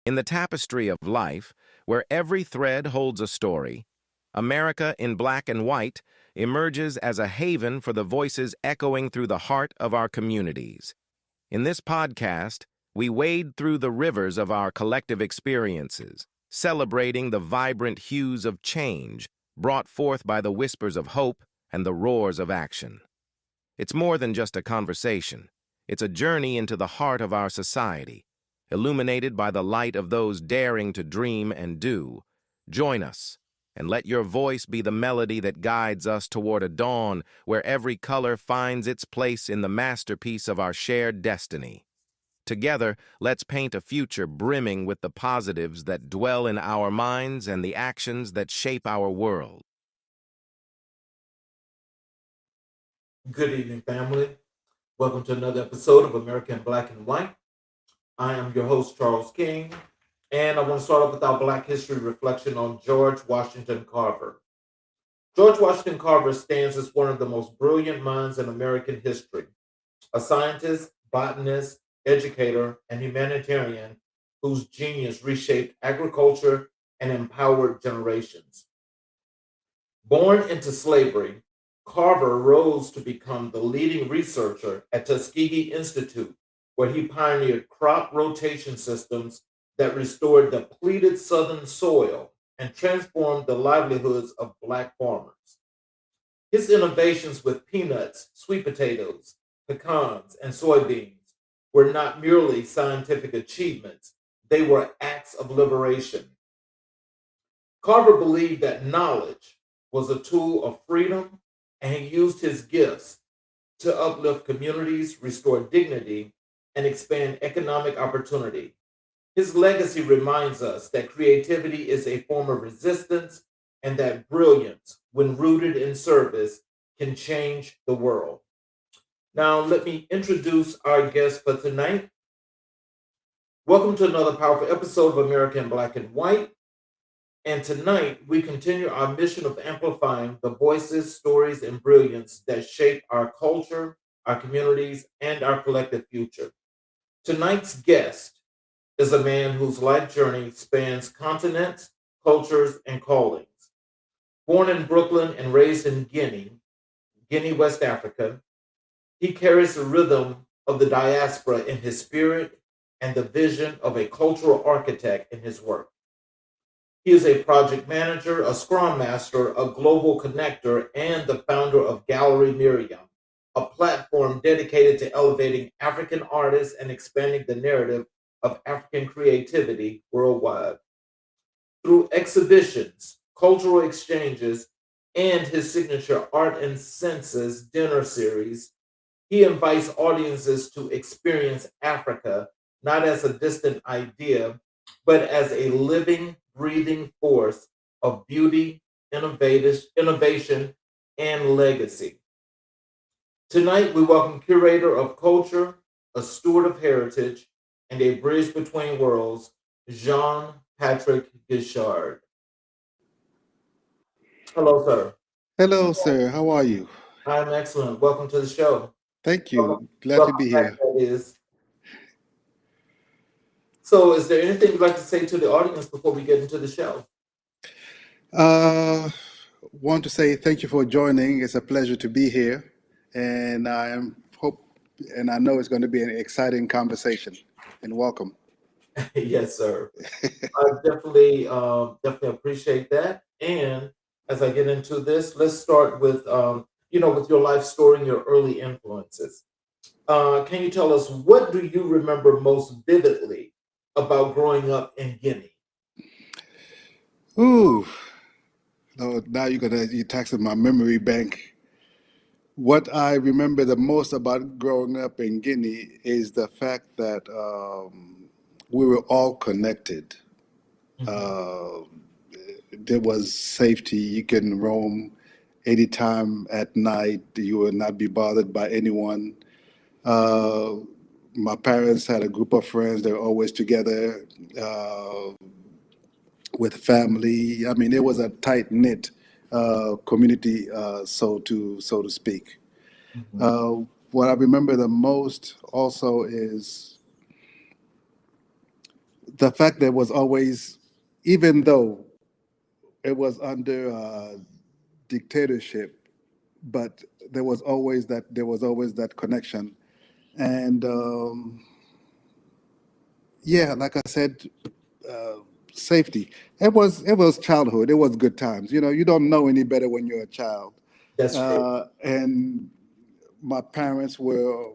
In the tapestry of life, where every thread holds a story, America in black and white emerges as a haven for the voices echoing through the heart of our communities. In this podcast, we wade through the rivers of our collective experiences, celebrating the vibrant hues of change brought forth by the whispers of hope and the roars of action. It's more than just a conversation. It's a journey into the heart of our society, illuminated by the light of those daring to dream and do. Join us, and let your voice be the melody that guides us toward a dawn where every color finds its place in the masterpiece of our shared destiny. Together, let's paint a future brimming with the positives that dwell in our minds and the actions that shape our world. Good evening, family. Welcome to another episode of American Black and White. I am your host, Charles King, and I want to start off with our Black history reflection on George Washington Carver. George Washington Carver stands as one of the most brilliant minds in American history, a scientist, botanist, educator, and humanitarian whose genius reshaped agriculture and empowered generations. Born into slavery, Carver rose to become the leading researcher at Tuskegee Institute, where he pioneered crop rotation systems that restored depleted southern soil and transformed the livelihoods of Black farmers. His innovations with peanuts, sweet potatoes, pecans, and soybeans were not merely scientific achievements, they were acts of liberation. Carver believed that knowledge was a tool of freedom, and he used his gifts to uplift communities, restore dignity, and expand economic opportunity. His legacy reminds us that creativity is a form of resistance and that brilliance, when rooted in service, can change the world. Now, let me introduce our guest for tonight. Welcome to another powerful episode of American Black and White. And tonight, we continue our mission of amplifying the voices, stories, and brilliance that shape our culture, our communities, and our collective future. Tonight's guest is a man whose life journey spans continents, cultures, and callings. Born in Brooklyn and raised in Guinea, West Africa, he carries the rhythm of the diaspora in his spirit and the vision of a cultural architect in his work. He is a project manager, a Scrum Master, a global connector, and the founder of Gallery Miriam, a platform dedicated to elevating African artists and expanding the narrative of African creativity worldwide. Through exhibitions, cultural exchanges, and his signature Art and Senses dinner series, he invites audiences to experience Africa not as a distant idea, but as a living, breathing force of beauty, innovation, and legacy. Tonight, we welcome curator of culture, a steward of heritage, and a bridge between worlds, Jean Patrick Guichard. Hello, sir. Hello, sir. How are you? I'm excellent. Welcome to the show. Thank Welcome, you. Glad to welcome be back, here. that is. So, is there anything you'd like to say to the audience before we get into the show? Uh, want to say thank you for joining. It's a pleasure to be here, and I am hope and I know it's going to be an exciting conversation. And welcome. Yes, sir. I definitely appreciate that. And as I get into this, let's start with with your life story and your early influences. Can you tell us what do you remember most vividly about growing up in Guinea? Ooh, no, now you're taxing my memory bank. What I remember the most about growing up in Guinea is the fact that we were all connected. Mhm. Uh, there was safety. You can roam anytime at night. You will not be bothered by anyone. Uh, my parents had a group of friends. They were always together uh, with family. I mean, it was a tight knit community, so to speak. Mhm. Uh, what I remember the most also is the fact that it was always, even though it was under dictatorship, but there was always that connection. And yeah, like I said, uh, safety. It was childhood. It was good times. You don't know any better when you're a child. That's true. And my parents were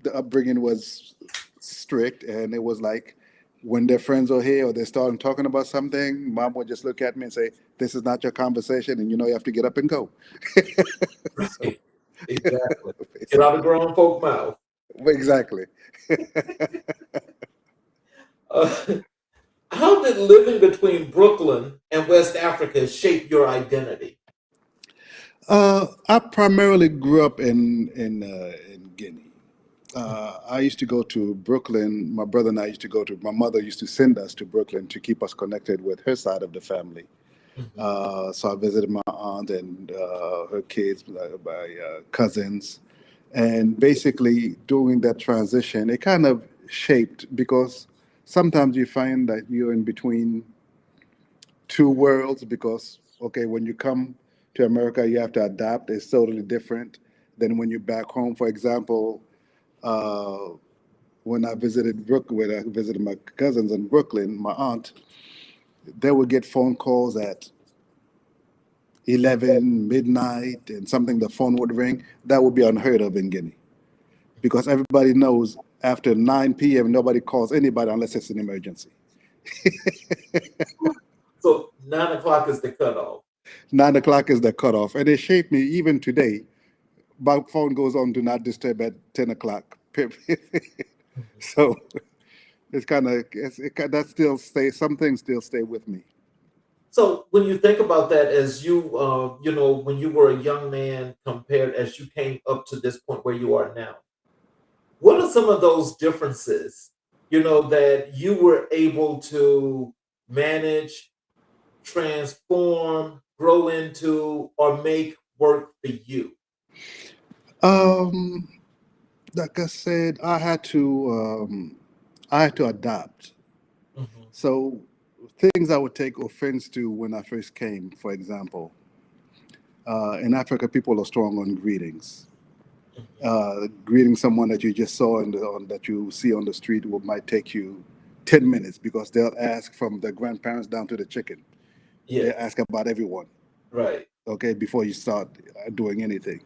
the upbringing was strict, and it was like when their friends are here or they start talking about something, mom would just look at me and say, "This is not your conversation, and you have to get up and go." So Right. Exactly. Get out of basically, grown folk mouth. exactly. Uh, how did living between Brooklyn and West Africa shape your identity? I primarily grew up in Guinea. I used to go to Brooklyn. My brother and I used to go to. My mother used to send us to Brooklyn to keep us connected with her side of the family. Mhm. So I visited my aunt and her kids, my cousins, and basically during that transition, it kind of shaped because sometimes you find that you're in between two worlds because okay, when you come to America, you have to adapt. It's totally different than when you're back home. For example, uh, when I visited my cousins in Brooklyn, my aunt, they would get phone calls at 11 midnight and something. The phone would ring. That would be unheard of in Guinea because everybody knows after 9 p.m. nobody calls anybody unless it's an emergency. So 9 o'clock is the cutoff. 9 o'clock is the cutoff, and it shaped me even today. My phone goes on do not disturb at 10 o'clock. Mhm. So it's kind of that still stay. Some things still stay with me. So when you think about that, as when you were a young man compared as you came up to this point where you are now, what are some of those differences, that you were able to manage, transform, grow into, or make work for you? Um, like I said, I had to adapt. Hmm. So things I would take offense to when I first came, for example, in Africa, people are strong on greetings. Hmm. Greeting someone that you just saw that you see on the street might take you 10 minutes because they'll ask from the grandparents down to the chicken. They Yes, ask about everyone, right. okay, before you start doing anything.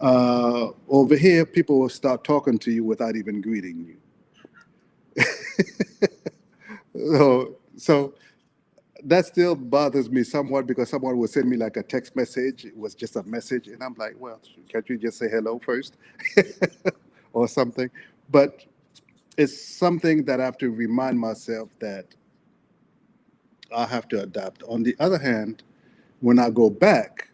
Over here, people will start talking to you without even greeting you. So that still bothers me somewhat because someone will send me like a text message. It was just a message, and I'm like, well, can't you just say hello first, or something? But it's something that I have to remind myself that I have to adapt. On the other hand, when I go back,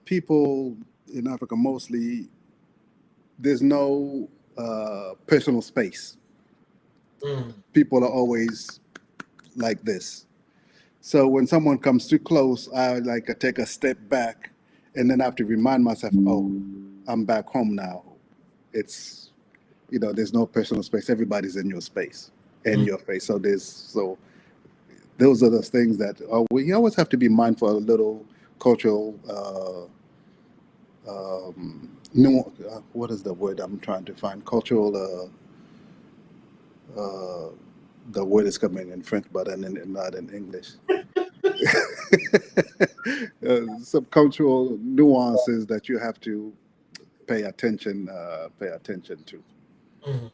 people in Africa mostly, there's no personal space. Mm. People are always like this. So when someone comes too close, I take a step back, and then I have to remind myself, oh, I'm back home now. It's there's no personal space. Everybody's in your space, in Mm. your face. So those are the things that we always have to be mindful of. A little cultural what is the word I'm trying to find? Cultural. The word is coming in French, but not in English. Some cultural nuances that you have to pay attention to. Mhm.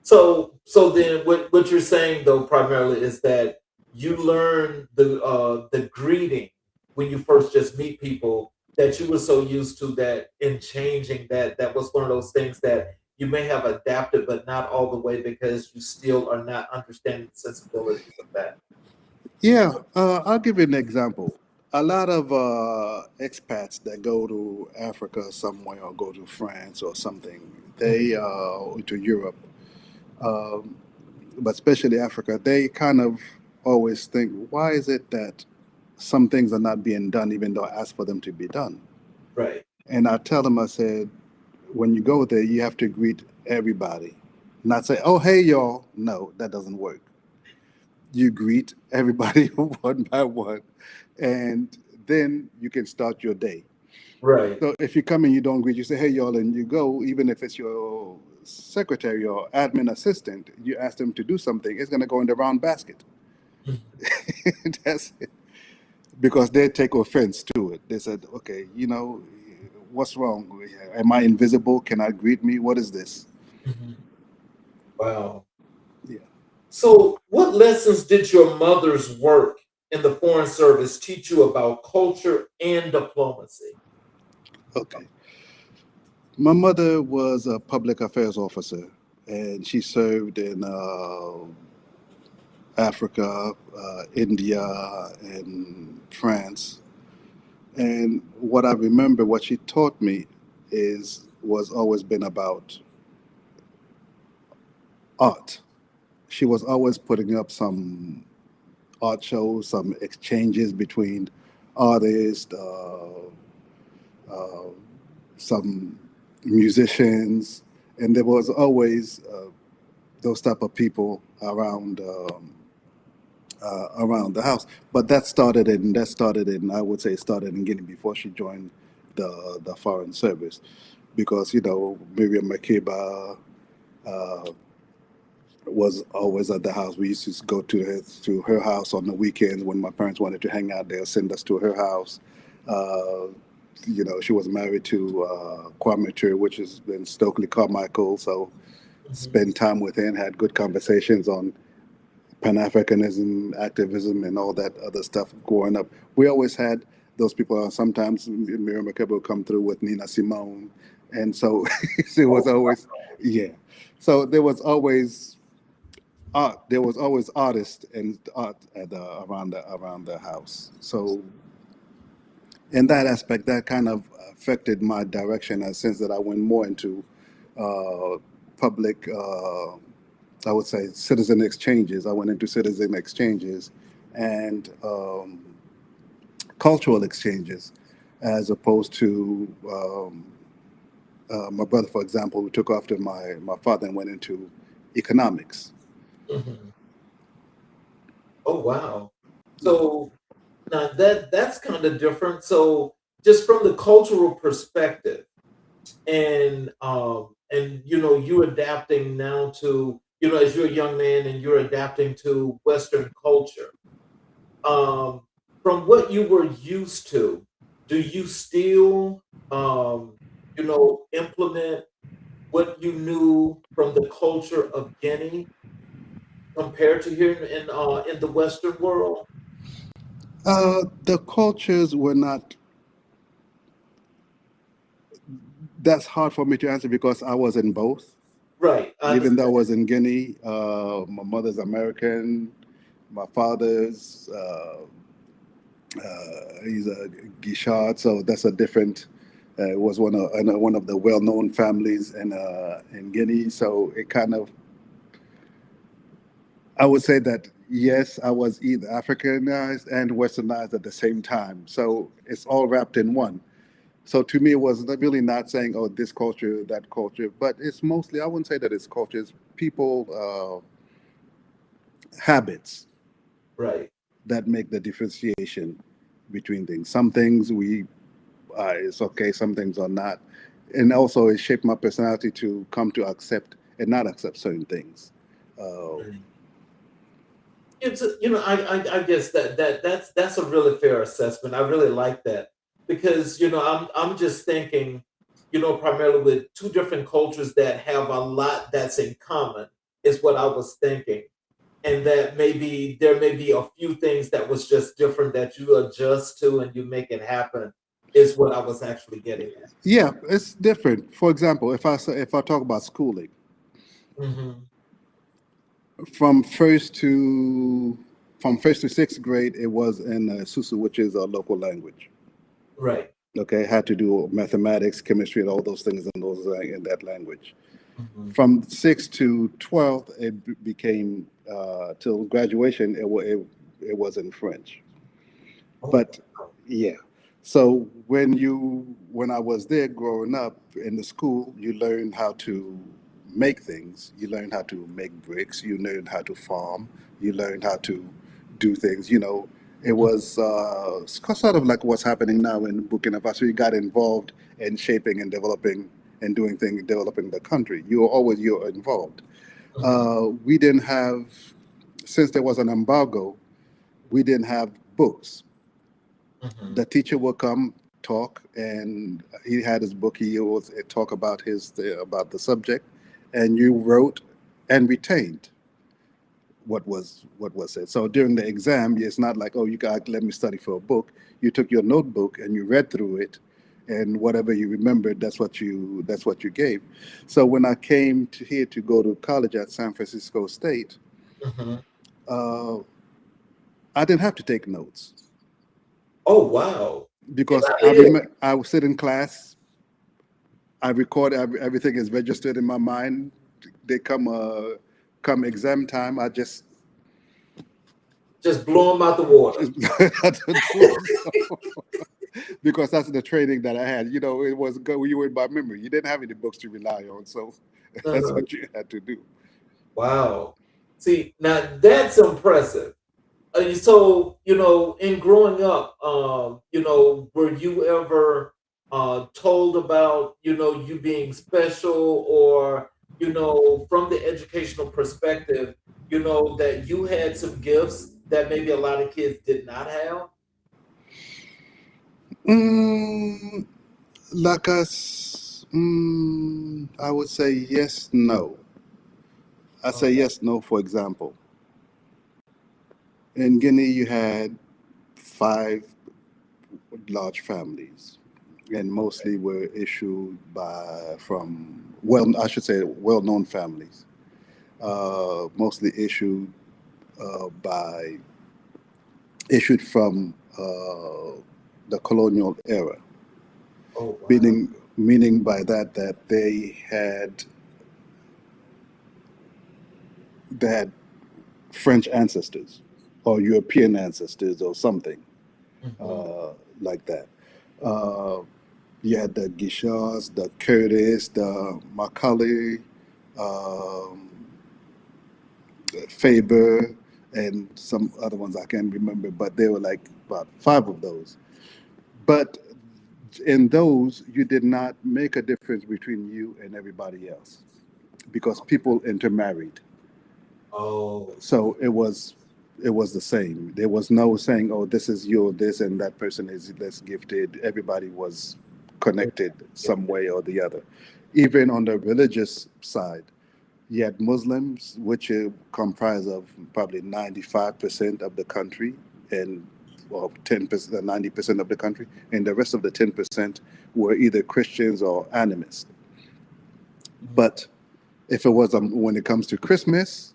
So then what you're saying though primarily is that you learn the greeting when you first just meet people that you were so used to that in changing that was one of those things that you may have adapted but not all the way because you still are not understanding the sensibilities of that. Yeah, I'll give you an example. A lot of expats that go to Africa somewhere or go to France or something, they to Europe, um, but especially Africa, they kind of always think, why is it that some things are not being done even though I asked for them to be done? Right. And I tell them, I said, when you go there, you have to greet everybody, not say, "Oh, hey, y'all." No, that doesn't work. You greet everybody one by one, and then you can start your day. Right. So if you come and you don't greet, you say, "Hey, y'all," and you go. Even if it's your secretary or admin assistant, you ask them to do something, it's going to go in the round basket. That's it. Because they take offense to it. They said, "Okay, what's wrong? Am I invisible? Cannot greet me? What is this?" Mhm. Wow. Yeah. So, what lessons did your mother's work in the Foreign Service teach you about culture and diplomacy? Okay. My mother was a public affairs officer, and she served in Africa, India, and France. And what I remember, what she taught me, is was always been about art. She was always putting up some art shows, some exchanges between artists, uh, some musicians, and there was always those type of people around the house. But that started in I would say it started in Guinea before she joined the foreign service, because Miriam Makeba uh, was always at the house. We used to go to her house on the weekends when my parents wanted to hang out there. Send us to her house. Uh, she was married to Kwame Ture, which is in Stokely Carmichael. So Mhm. spent time with him, had good conversations on Pan Africanism, activism, and all that other stuff growing up. We always had those people. Sometimes Miriam Makeba would come through with Nina Simone, and so it was Oh, always, yeah. So there was always artists and art around the house. So in that aspect, that kind of affected my direction, in a sense that I went more into public. I would say citizen exchanges. I went into citizen exchanges and cultural exchanges, as opposed to my brother, for example, who took after my father and went into economics. mhm. Oh, wow. So now that's kind of different. So, just from the cultural perspective, and you adapting now to as you're a young man and you're adapting to Western culture. Um, from what you were used to, do you still implement what you knew from the culture of Guinea compared to here in the Western world? The cultures were not. That's hard for me to answer because I was in both. Right, I Even though I understand. was in Guinea, my mother's American, my father's he's a Guichard, so that's a different. Was one of the well-known families in Guinea, so it kind of, I would say that yes, I was either Africanized and Westernized at the same time, so it's all wrapped in one. So to me, it was really not saying, "Oh, this culture, that culture," but it's mostly, I wouldn't say that it's cultures, people, habits Right. that make the differentiation between things. Some things it's okay, some things are not, and also it shaped my personality to come to accept and not accept certain things. Uh, Right. I guess that's a really fair assessment. I really like that because I'm just thinking, primarily with two different cultures that have a lot that's in common is what I was thinking, and that maybe there may be a few things that was just different that you adjust to and you make it happen is what I was actually getting at. yeah, it's different. For example, if I talk about schooling, Hmm. from first to from first to sixth grade, it was in Susu, which is a local language. Right. Okay, had to do mathematics, chemistry, and all those things in that language. Hmm. From sixth to 12th, it became till graduation. It was in French. Oh, But yeah, so when I was there growing up in the school, you learn how to make things. You learned how to make bricks. You learned how to farm. You learned how to do things. It was sort of like what's happening now in Burkina Faso. You got involved in shaping and developing and doing things, developing the country. You're involved. We didn't have, since there was an embargo, we didn't have books. The teacher would come talk, and he had his book. He would talk about about the subject, and you wrote and retained what was said. So during the exam, it's not like, oh, you got let me study for a book. You took your notebook and you read through it, and whatever you remembered, that's what you gave. So when I came to here to go to college at San Francisco State, uh, I didn't have to take notes Oh, wow. because I I did. remember I would sit in class. I record everything is registered in my mind. They come exam time. I just Just blow them out the water. because that's the training that I had. It was good. You went by memory. You didn't have any books to rely on, so that's what you had to do. Wow. See, now that's impressive. So, in growing up, were you ever told about, you being special, or, from the educational perspective, that you had some gifts that maybe a lot of kids did not have? Mm, like I would say yes, no. I say Okay. yes, no. For example, in Guinea, you had 5 large families, and mostly were issued by from I should say well-known families. Mostly by issued from the colonial era, Oh, wow. meaning by that they had French ancestors or European ancestors or something Mhm. uh, like that. Uh, you had the Guichards, the Curtis, the Macaulay, um, Faber, and some other ones I can't remember, but there were like about 5 of those. But in those, you did not make a difference between you and everybody else because people intermarried. Oh, So it was the same. There was no saying, "Oh, this is your this and that person is less gifted." Everybody was connected some way or the other. Even on the religious side, you had Muslims, which comprise of probably 95% of the country, and well, 10%, 90% of the country, and the rest of the 10% were either Christians or animists. But if it was when it comes to Christmas,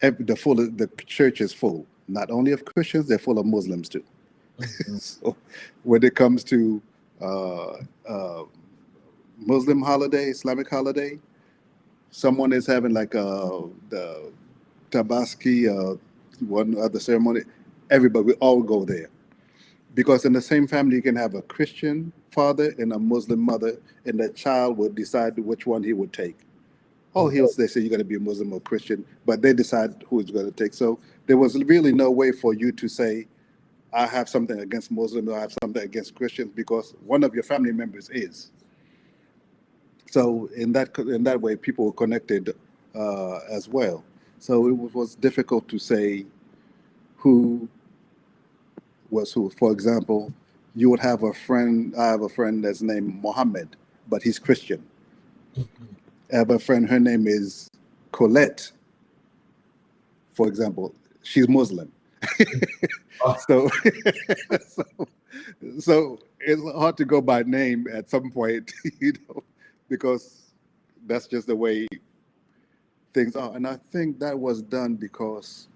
the church is full. Not only of Christians, they're full of Muslims too. mhm. So when it comes to uh, uh, Muslim holiday, Islamic holiday, someone is having like the Tabaski, one other ceremony. Everybody, we all go there because in the same family you can have a Christian father and a Muslim mother, and the child would decide which one he would take. Oh, they say you're going to be a Muslim or Christian, but they decide who is going to take. So there was really no way for you to say, I have something against Muslims or I have something against Christians because one of your family members is. So in that way, people were connected as well. So it was difficult to say who was who. For example, you would have a friend. I have a friend that's named Mohammed, but he's Christian. Mhm. I have a friend. Her name is Colette, for example. She's Muslim. Oh, So, so, so it's hard to go by name at some point, because that's just the way things are. And I think that was done because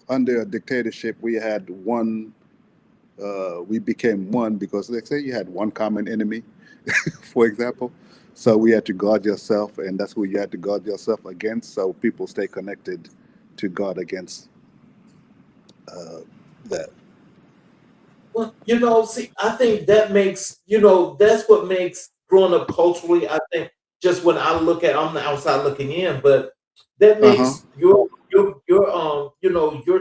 under a dictatorship, we became one because they say you had one common enemy, for example. So we had to guard yourself, and that's who you had to guard yourself against. So people stay connected to God against that. well, see, I think that makes, that's what makes growing up culturally, I think just when I look at, I'm the outside looking in, but that Uh-huh. makes your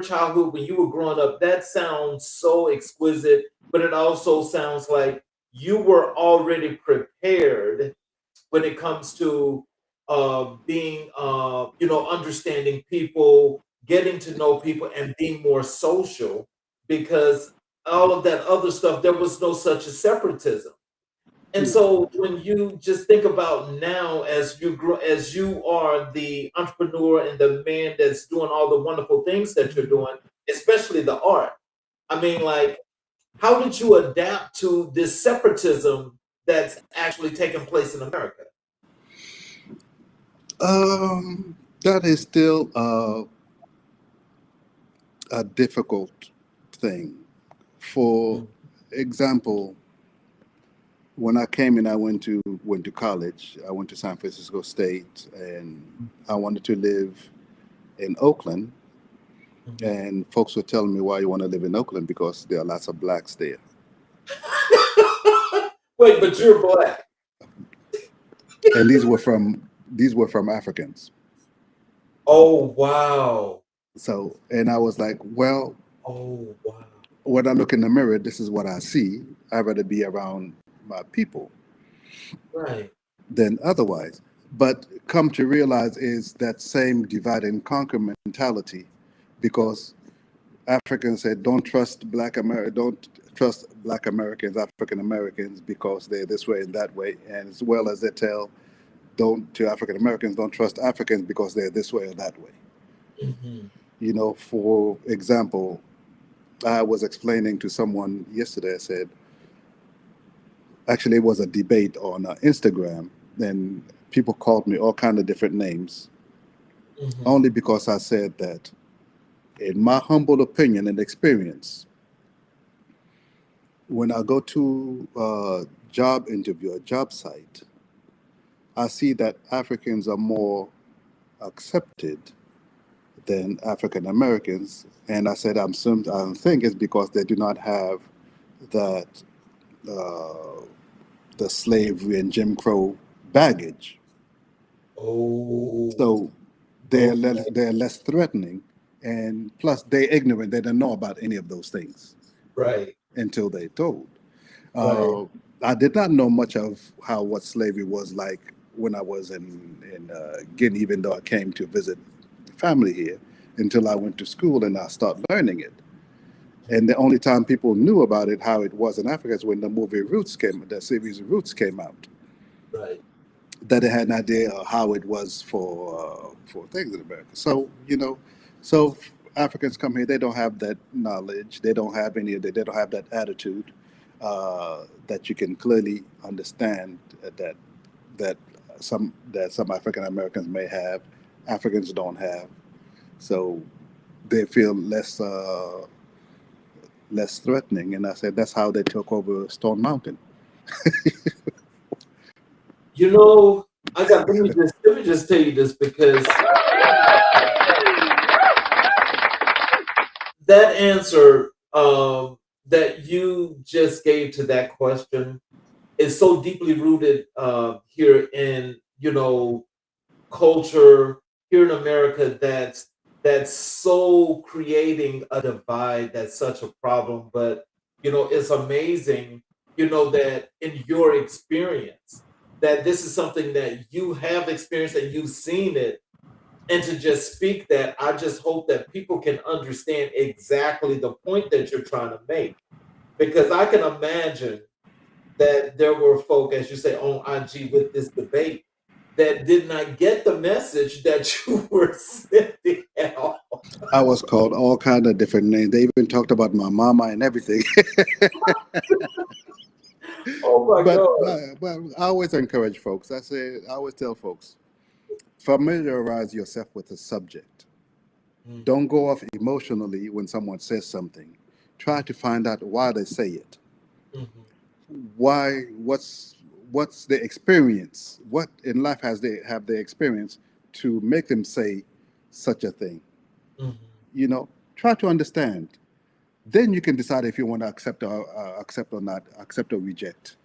childhood when you were growing up, that sounds so exquisite, but it also sounds like you were already prepared when it comes to being understanding people, getting to know people, and being more social, because all of that other stuff, there was no such a separatism. And so when you just think about now, as you grow, as you are the entrepreneur and the man that's doing all the wonderful things that you're doing, especially the art, I mean, like, how did you adapt to this separatism that's actually taking place in America? That is still a difficult thing. For example, when I came in, I went to college. I went to San Francisco State, and I wanted to live in Oakland. Mhm. And folks were telling me, why you want to live in Oakland, because there are lots of blacks there. Wait, but you're black. And these were from Africans. Oh wow. So, and I was like, well, Oh wow. when I look in the mirror, this is what I see. I'd rather be around my people Right. than otherwise. But come to realize is that same divide and conquer mentality, because Africans said, don't trust Black Americans, African Americans, because they're this way and that way, and as well as they tell, don't to African Americans, don't trust Africans because they're this way or that way. Hmm. For example, I was explaining to someone yesterday. I said, actually, it was a debate on Instagram, and people called me all kind of different names, Hmm. only because I said that, in my humble opinion and experience, when I go to a job interview, a job site, I see that Africans are more accepted than African Americans, and I said I think it's because they do not have that uh, the slavery and Jim Crow baggage. Oh. So Okay. they're less threatening, and plus they're ignorant. They don't know about any of those things Right. until they told. Right. Uh, I did not know much of what slavery was like when I was in Guinea, even though I came to visit family here, until I went to school and I started learning it. And the only time people knew about it, how it was in Africa, is when the series Roots came out. Right. That they had an idea of how it was for things in America. So so Africans come here, they don't have that knowledge, they don't have any of that, they don't have that attitude that you can clearly understand that some African Americans may have, Africans don't have. So they feel less threatening. And I said that's how they took over Stone Mountain. You know, let me just tell you this, because that answer that you just gave to that question is so deeply rooted here in culture here in America, that's so creating a divide that's such a problem. But it's amazing, that in your experience, that this is something that you have experienced and you've seen it, and to just speak that, I just hope that people can understand exactly the point that you're trying to make. Because I can imagine that there were folk, as you say, on IG with this debate that did not get the message that you were sending out. I was called all kind of different names. They even talked about my mama and everything. Oh my God. But I always encourage folks. I always tell folks, familiarize yourself with the subject. Mhm. Don't go off emotionally when someone says something. Try to find out why they say it. Mhm. Why? What's the experience? What in life has they have they experience to make them say such a thing? Mhm. Try to understand. Then you can decide if you want to accept or not, accept or reject.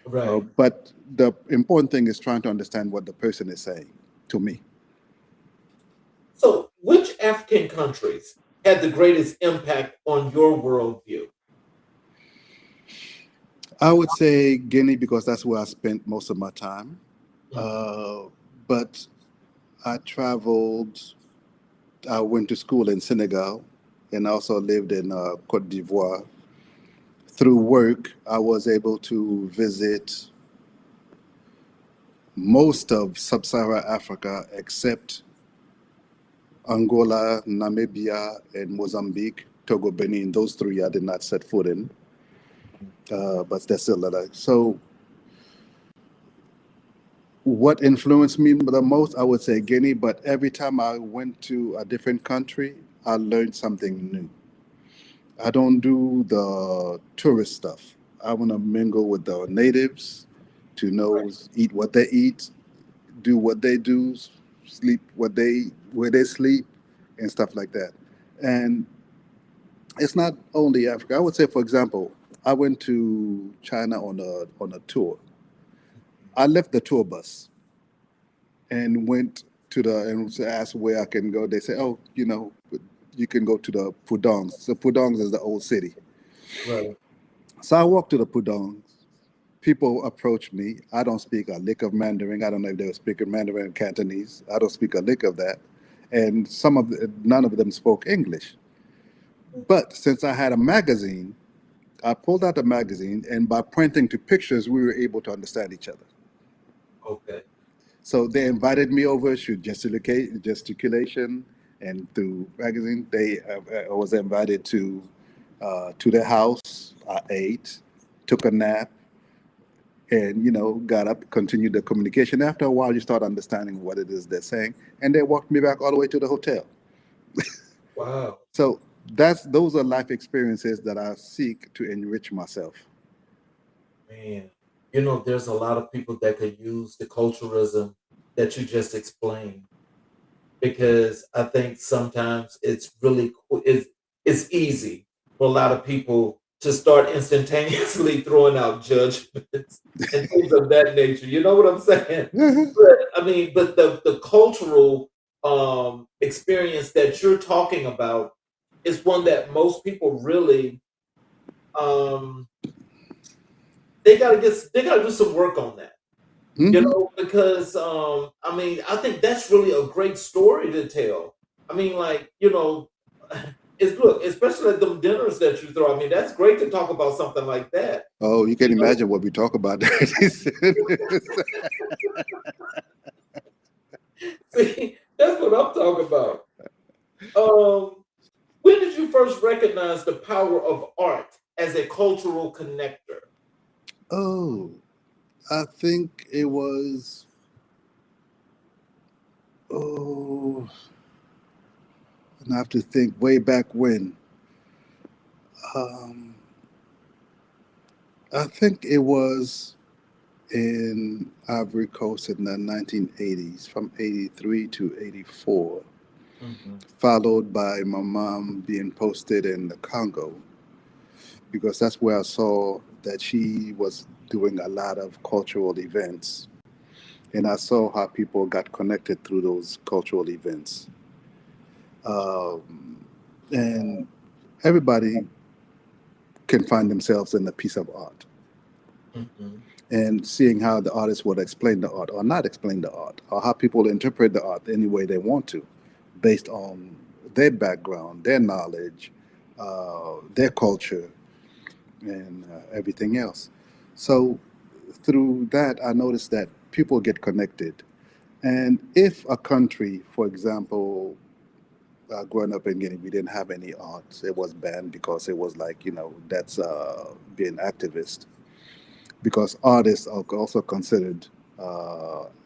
Right. But the important thing is trying to understand what the person is saying to me. So, which African countries had the greatest impact on your worldview? I would say Guinea because that's where I spent most of my time. Mhm. Uh, but I traveled, I went to school in Senegal and also lived in Cote d'Ivoire. Through work, I was able to visit most of sub Saharan Africa except Angola, Namibia, and Mozambique, Togo, Benin. Those three I did not set foot in, but they're still alive. So, what influenced me the most, I would say Guinea, but every time I went to a different country, I learned something new. I don't do the tourist stuff. I want to mingle with the natives to know, eat what they eat, do what they do, sleep where they sleep, and stuff like that. And it's not only Africa. I would say, for example, I went to China on a tour. I left the tour bus and went to the and was asked where I can go. They say, oh, you can go to the Pudongs. The Pudongs is the old city. Right. So I walked to the Pudongs. People approach me. I don't speak a lick of Mandarin. I don't know if they were speaking Mandarin or Cantonese. I don't speak a lick of that. And none of them spoke English. But since I had a magazine, I pulled out the magazine, and by pointing to pictures, we were able to understand each other. Okay. So they invited me over through gesticulation, and through magazine. I was invited to their house. I ate, took a nap, and got up, continued the communication. After a while, you start understanding what it is they're saying, and they walked me back all the way to the hotel. Wow. So those are life experiences that I seek to enrich myself. Man, there's a lot of people that could use the culturalism that you just explained because I think sometimes it's really it's easy for a lot of people to start instantaneously throwing out judgments and things of that nature. You know what I'm saying? But I mean, but the cultural experience that you're talking about is one that most people really um they gotta do some work on that. Hmm. Because I mean, I think that's really a great story to tell. I mean, like, it's look, especially at them dinners that you throw. I mean, that's great to talk about something like that. Oh, you can You know, imagine what we talk about. see, that's what I'm talking about. Um, when did you first recognize the power of art as a cultural connector? Oh, I think it was. Oh, and I have to think way back when. Um, I think it was in Ivory Coast in the 1980s, from 83 to 84, Hmm. followed by my mom being posted in the Congo, because that's where I saw that she was doing a lot of cultural events. And I saw how people got connected through those cultural events. Um, and everybody can find themselves in a piece of art. Hmm. And seeing how the artist would explain the art or not explain the art, or how people interpret the art any way they want to, based on their background, their knowledge, their culture, and everything else. So through that, I noticed that people get connected. And if a country, for example, growing up in Guinea, we didn't have any arts. It was banned because it was like, that's being activist. Because artists are also considered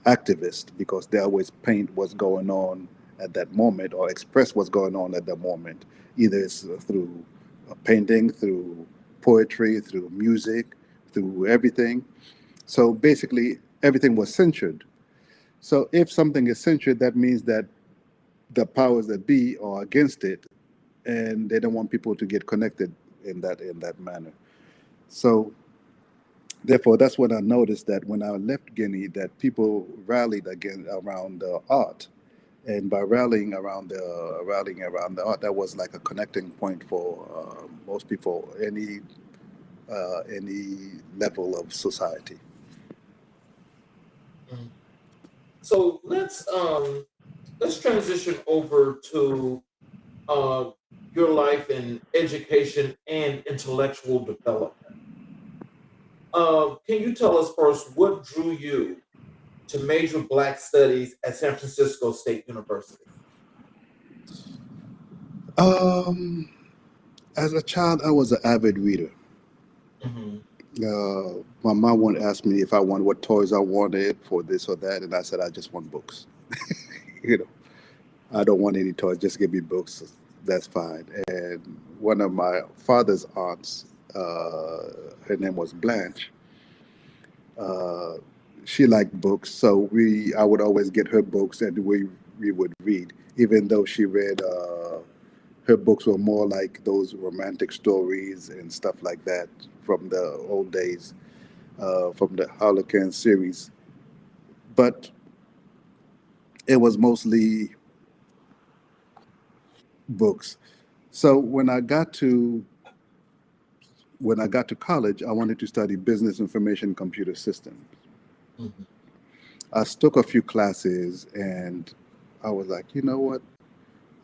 activists because they always paint what's going on at that moment or express what's going on at that moment. Either it's through painting, through poetry, through music, through everything. So basically, everything was censored. So if something is censored, that means that the powers that be are against it, and they don't want people to get connected in that manner. So Therefore, that's when I noticed that when I left Guinea, that people rallied again around the art, and by rallying around the art, that was like a connecting point for most people, any level of society. Mm. So let's transition over to uh, your life in education and intellectual development. Can you tell us first what drew you to major Black studies at San Francisco State University? Um, as a child, I was an avid reader. Hmm. My mom would ask me if I wanted what toys I wanted for this or that, and I said I just want books. You know, I don't want any toys. Just give me books. That's fine. And one of my father's aunts, her name was Blanche. Uh, she liked books, so I would always get her books, and we would read, even though she read. Her books were more like those romantic stories and stuff like that from the old days, from the Harlequin series. But it was mostly books. So when I got to college, I wanted to study business information computer systems. Hmm. I took a few classes and I was like, you know what?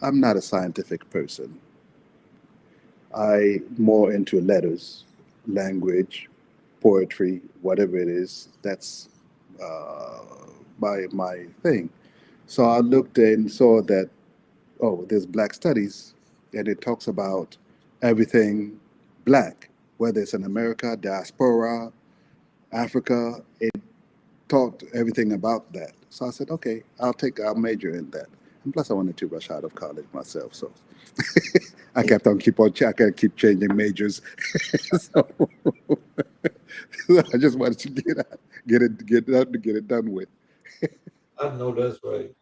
I'm not a scientific person. I more into letters, language, poetry, whatever it is. That's uh, my thing. So I looked and saw that there's Black studies, and it talks about everything Black, whether it's in America, diaspora, Africa. It taught everything about that. So I said, okay, I'll major in that. And plus, I wanted to rush out of college myself, so I kept keep changing majors. So I just wanted to get it done with. I know that's right.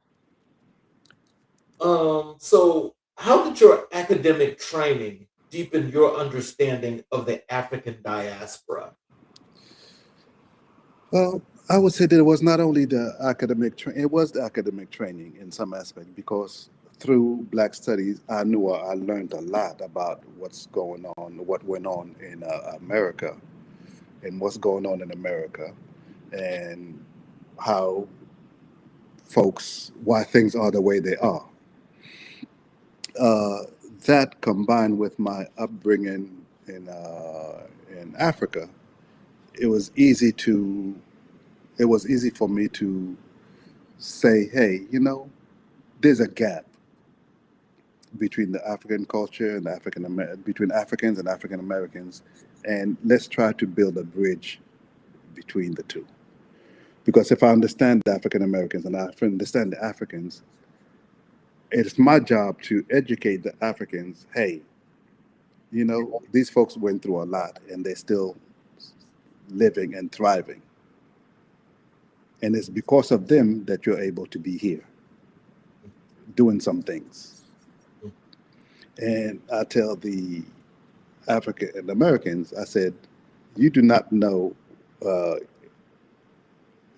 So how did your academic training deepen your understanding of the African diaspora? Well, I would say that it was not only the academic it was the academic training in some aspect because through Black Studies, I learned a lot about what went on in America, and what's going on in America, and how why things are the way they are. Uh, that combined with my upbringing in Africa, it was easy to it was easy for me to say, hey, there's a gap between the African culture and between Africans and African Americans, and let's try to build a bridge between the two. Because if I understand the African Americans and I understand the Africans, it's my job to educate the Africans. Hey, these folks went through a lot, and they're still living and thriving, and it's because of them that you're able to be here doing some things. And I tell the African Americans, I said, you do not know, uh,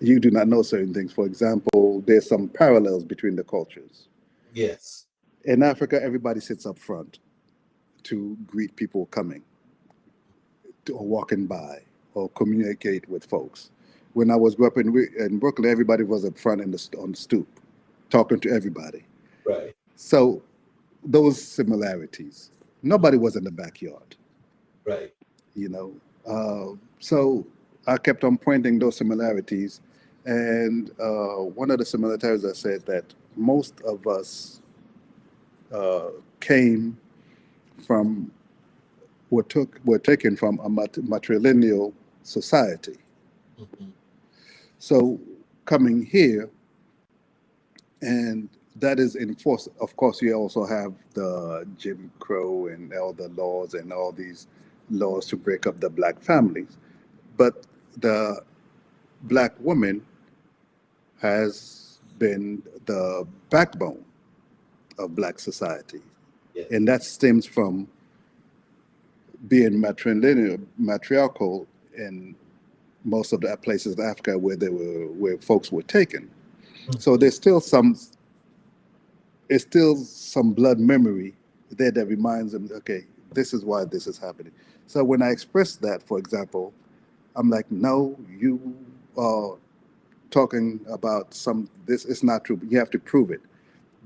you do not know certain things. For example, there's some parallels between the cultures. Yes. In Africa, everybody sits up front to greet people coming or walking by or communicate with folks. When I was grew up in Brooklyn, everybody was up front on the stoop, talking to everybody. Right. So those similarities. Nobody was in the backyard. Right. you know. So I kept on pointing those similarities, and one of the similarities I said that most of us uh, came from were taken from a matrilineal society. Hmm. So coming here, and that is enforced. Of course, you also have the Jim Crow and all the laws and all these laws to break up the black families. But the black woman has been the backbone of black society. Yes. And that stems from being matriarchal in most of the places in Africa where folks were taken. So Mhm. there's still some blood memory there that reminds them, okay, this is why this is happening. So when I express that, for example, I'm like, no, you are talking about this is not true, but you have to prove it.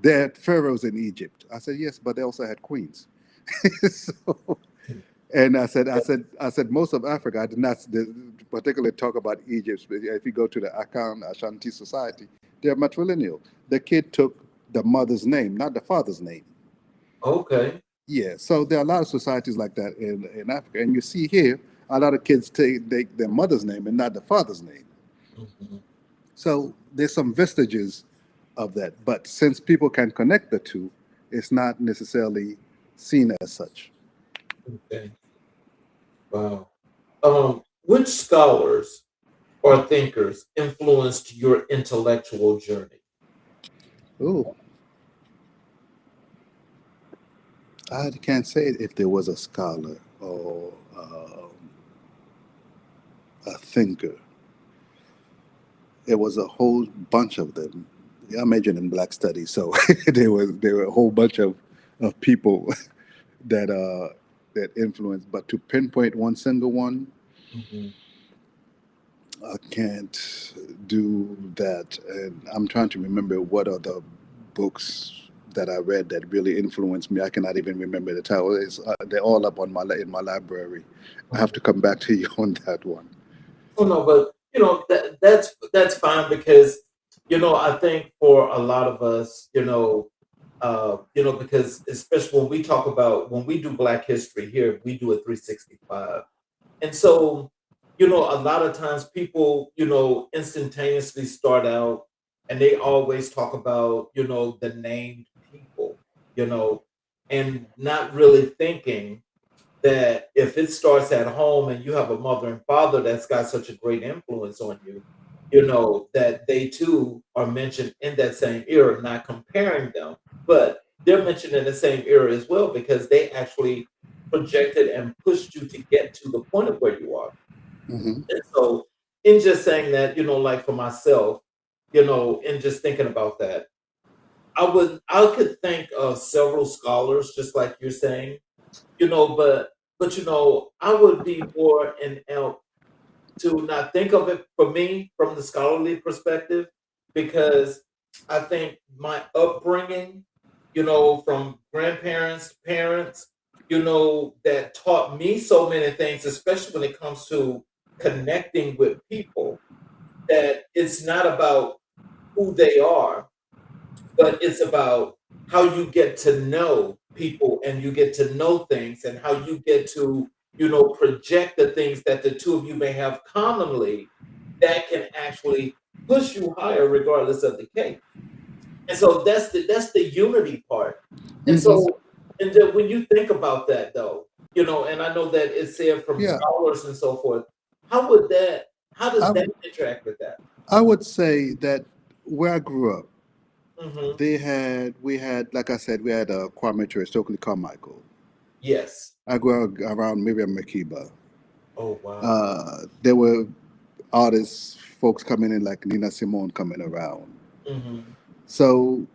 There had pharaohs in Egypt. I said, yes, but they also had queens. So, and I said, most of Africa, I did not particularly talk about Egypt. But if you go to the Akan Ashanti society, they're matrilineal. The kid took the mother's name, not the father's name. Okay. Yeah, so there are a lot of societies like that in Africa. And you see here, a lot of kids take their mother's name and not the father's name. Mhm. So there's some vestiges of that. But since people can connect the two, it's not necessarily seen as such. Okay. Wow. Which scholars or thinkers influenced your intellectual journey? Oh, I can't say if there was a scholar or a thinker. It was a whole bunch of them. Yeah, I majored in Black Studies, so there were a whole bunch of people that that influenced. But to pinpoint one single one, Mhm. I can't do that. And I'm trying to remember what other books that I read that really influenced me. I cannot even remember the title. They're all up on in my library. I have to come back to you on that one. Oh no, but that's fine because I think for a lot of us, because especially when we talk about when we do Black History here, we do a 365. And so, a lot of times people, instantaneously start out and they always talk about, the named people, you know, and not really thinking that if it starts at home and you have a mother and father that's got such a great influence on you, that they too are mentioned in that same era, not comparing them, but they're mentioned in the same era as well because they actually projected and pushed you to get to the point of where you are. Hmm. And so, in just saying that, like for myself, in just thinking about that, I could think of several scholars, just like you're saying, but I would be more in help to not think of it for me from the scholarly perspective because I think my upbringing, from grandparents, parents, that taught me so many things, especially when it comes to connecting with people, that it's not about who they are, but it's about how you get to know people and you get to know things and how you get to project the things that the two of you may have commonly that can actually push you higher regardless of the case. And so that's the unity part. And Hmm. so and then when you think about that though, and I know that it's said from Yeah, scholars and so forth, how would that how does I, that interact with that? I would say that where I grew up, Hmm. we had, like I said, we had a Kwame Ture, Stokely Carmichael. Yes. I grew up around Miriam Makeba. Oh wow. There were artists, folks coming in like Nina Simone coming around. Hmm. So,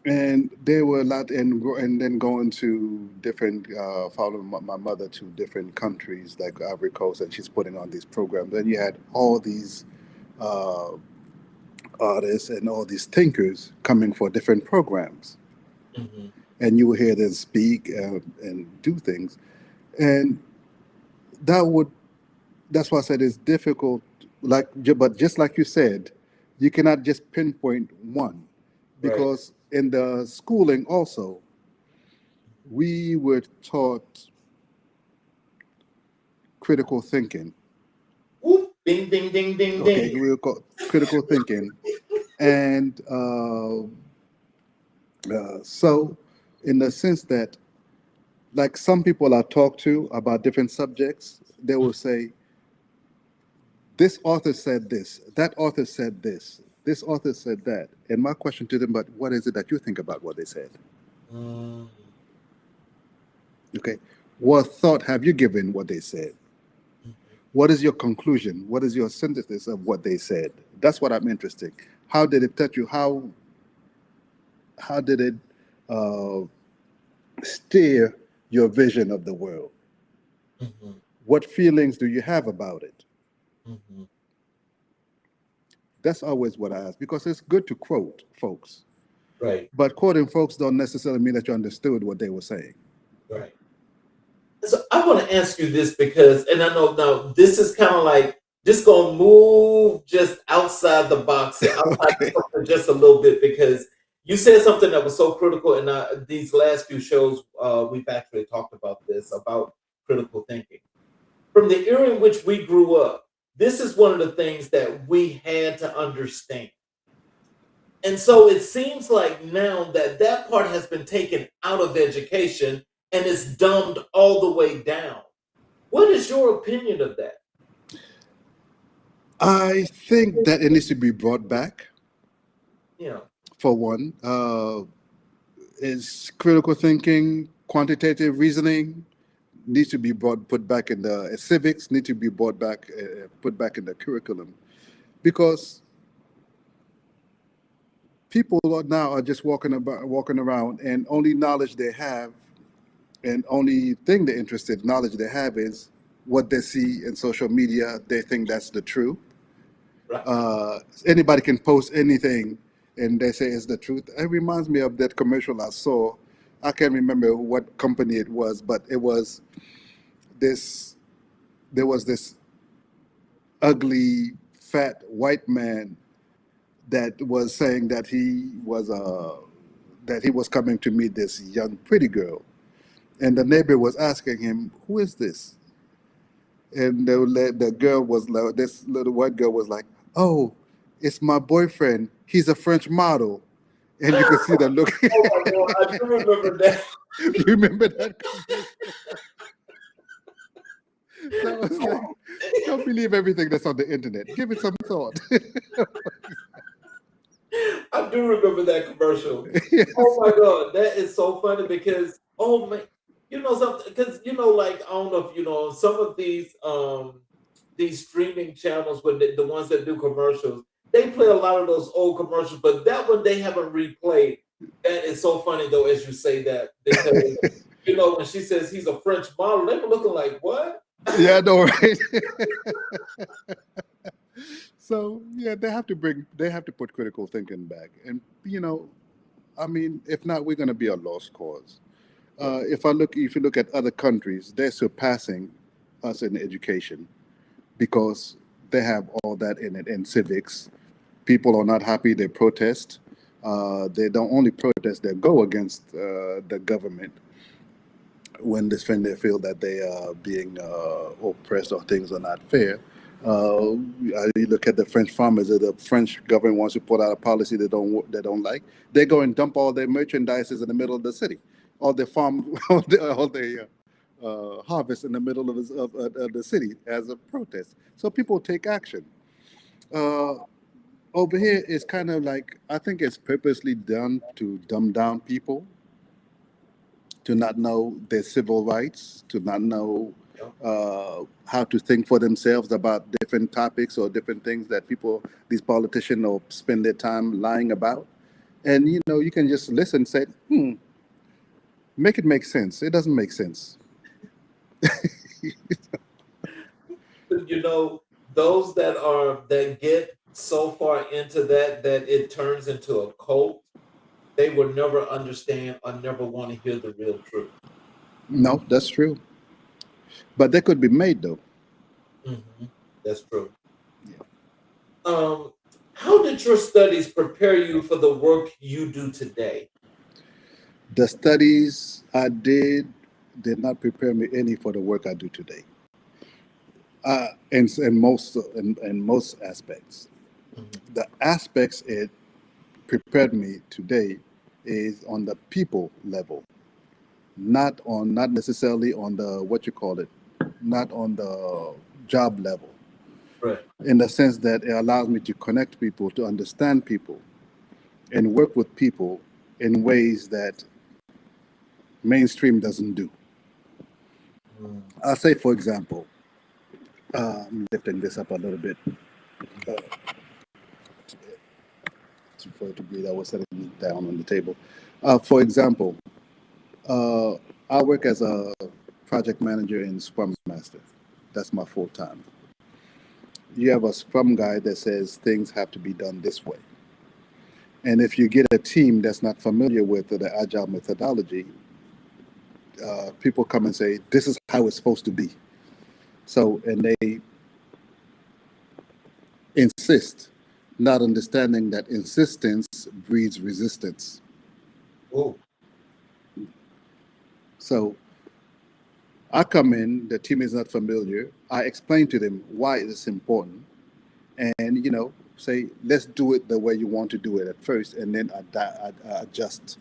and there were a lot, and then going to different, following my mother to different countries like Ivory Coast, and she's putting on these programs. And you had all these uh, artists and all these thinkers coming for different programs, Hmm. and you would hear them speak and do things, and that would that's why I said it's difficult. But just like you said, you cannot just pinpoint one, Right. because in the schooling also we were taught critical thinking. Whoop, ding, ding, ding, ding, Okay, ding. we were taught critical thinking, and so in the sense that, like, some people I talk to about different subjects, they will say, this author said this, that author said this author said that. And my question to them, but what is it that you think about what they said? Mm, Okay. What thought have you given what they said? What is your conclusion? What is your synthesis of what they said? That's what I'm interested. How did it touch you? How did it uh, steer your vision of the world? Mm-hmm. What feelings do you have about it? Mm-hmm. That's always what I ask because it's good to quote folks, Right. but quoting folks don't necessarily mean that you understood what they were saying. Right. So I want to ask you this because, and I know now this is kind of like just gonna move just outside the box, outside the Okay. circle just a little bit because you said something that was so critical in these last few shows. We've actually talked about this about critical thinking. From the era in which we grew up, this is one of the things that we had to understand. And so it seems like now that that part has been taken out of education and is dumbed all the way down. What is your opinion of that? I think that it needs to be brought back. You know, For one, is critical thinking, quantitative reasoning needs to be put back in the civics need to be brought back, put back in the curriculum, because people now are just walking around, and only knowledge they have, and only thing they're interested knowledge they have is what they see in social media. They think that's the truth. right? Anybody can post anything and they say it's the truth. It reminds me of that commercial I saw. I can't remember what company it was, but it was this there was this ugly fat white man that was saying that he was coming to meet this young pretty girl, and the neighbor was asking him, "Who is this?" And the girl was like, this little white girl was like, "Oh, it's my boyfriend. He's a French model." And you could see the look. Oh my God, I do remember that. You remember that commercial? So I was like, don't believe everything that's on the internet. Give it some thought. I do remember that commercial. Yes. Oh my God, that is so funny because oh man, you know something because like I don't know if you know some of these streaming channels when the ones that do commercials, they play a lot of those old commercials, but that one they haven't replayed. That is so funny though, as you say that because when she says he's a French model, they were looking like what? Yeah, I know, right? So yeah, they have to put critical thinking back, and I mean, if not, we're going to be a lost cause. If you look at other countries, they're surpassing us in education because they have all that in it. In civics, people are not happy; they protest. They don't only protest; they go against the government when they feel that they are being oppressed or things are not fair. You look at the French farmers. If the French government wants to put out a policy they don't like, they go and dump all their merchandises in the middle of the city, all their farm, all their harvest in the middle of the city as a protest. So people take action. Uh, Over here, it's kind of like I think it's purposely done to dumb down people, to not know their civil rights, to not know how to think for themselves about different topics or different things that these politicians, will spend their time lying about. And you can just listen and say, make it make sense. It doesn't make sense. Those that get so far into that it turns into a cult, they will never understand or never want to hear the real truth. No, that's true. But they could be made though. Hmm. That's true. Yeah. How did your studies prepare you for the work you do today? The studies I did not prepare me any for the work I do today. In most aspects, Mhm. the aspects it prepared me today is on the people level, not necessarily on the what you call it, not on the job level. Right. In the sense that it allows me to connect people, to understand people, and work with people in ways that mainstream doesn't do. Mm. I'll say, for example, I'm lifting this up a little bit for it to breathe. I was setting it down on the table. For example, uh, I work as a project manager in Scrum Master. That's my full time. You have a Scrum guy that says things have to be done this way. And if you get a team that's not familiar with the agile methodology, people come and say, this is how it's supposed to be. So, and they insist, not understanding that insistence breeds resistance. Oh, So I come in, the team is not familiar. I explain to them why it's important and, say, let's do it the way you want to do it at first, and then adjust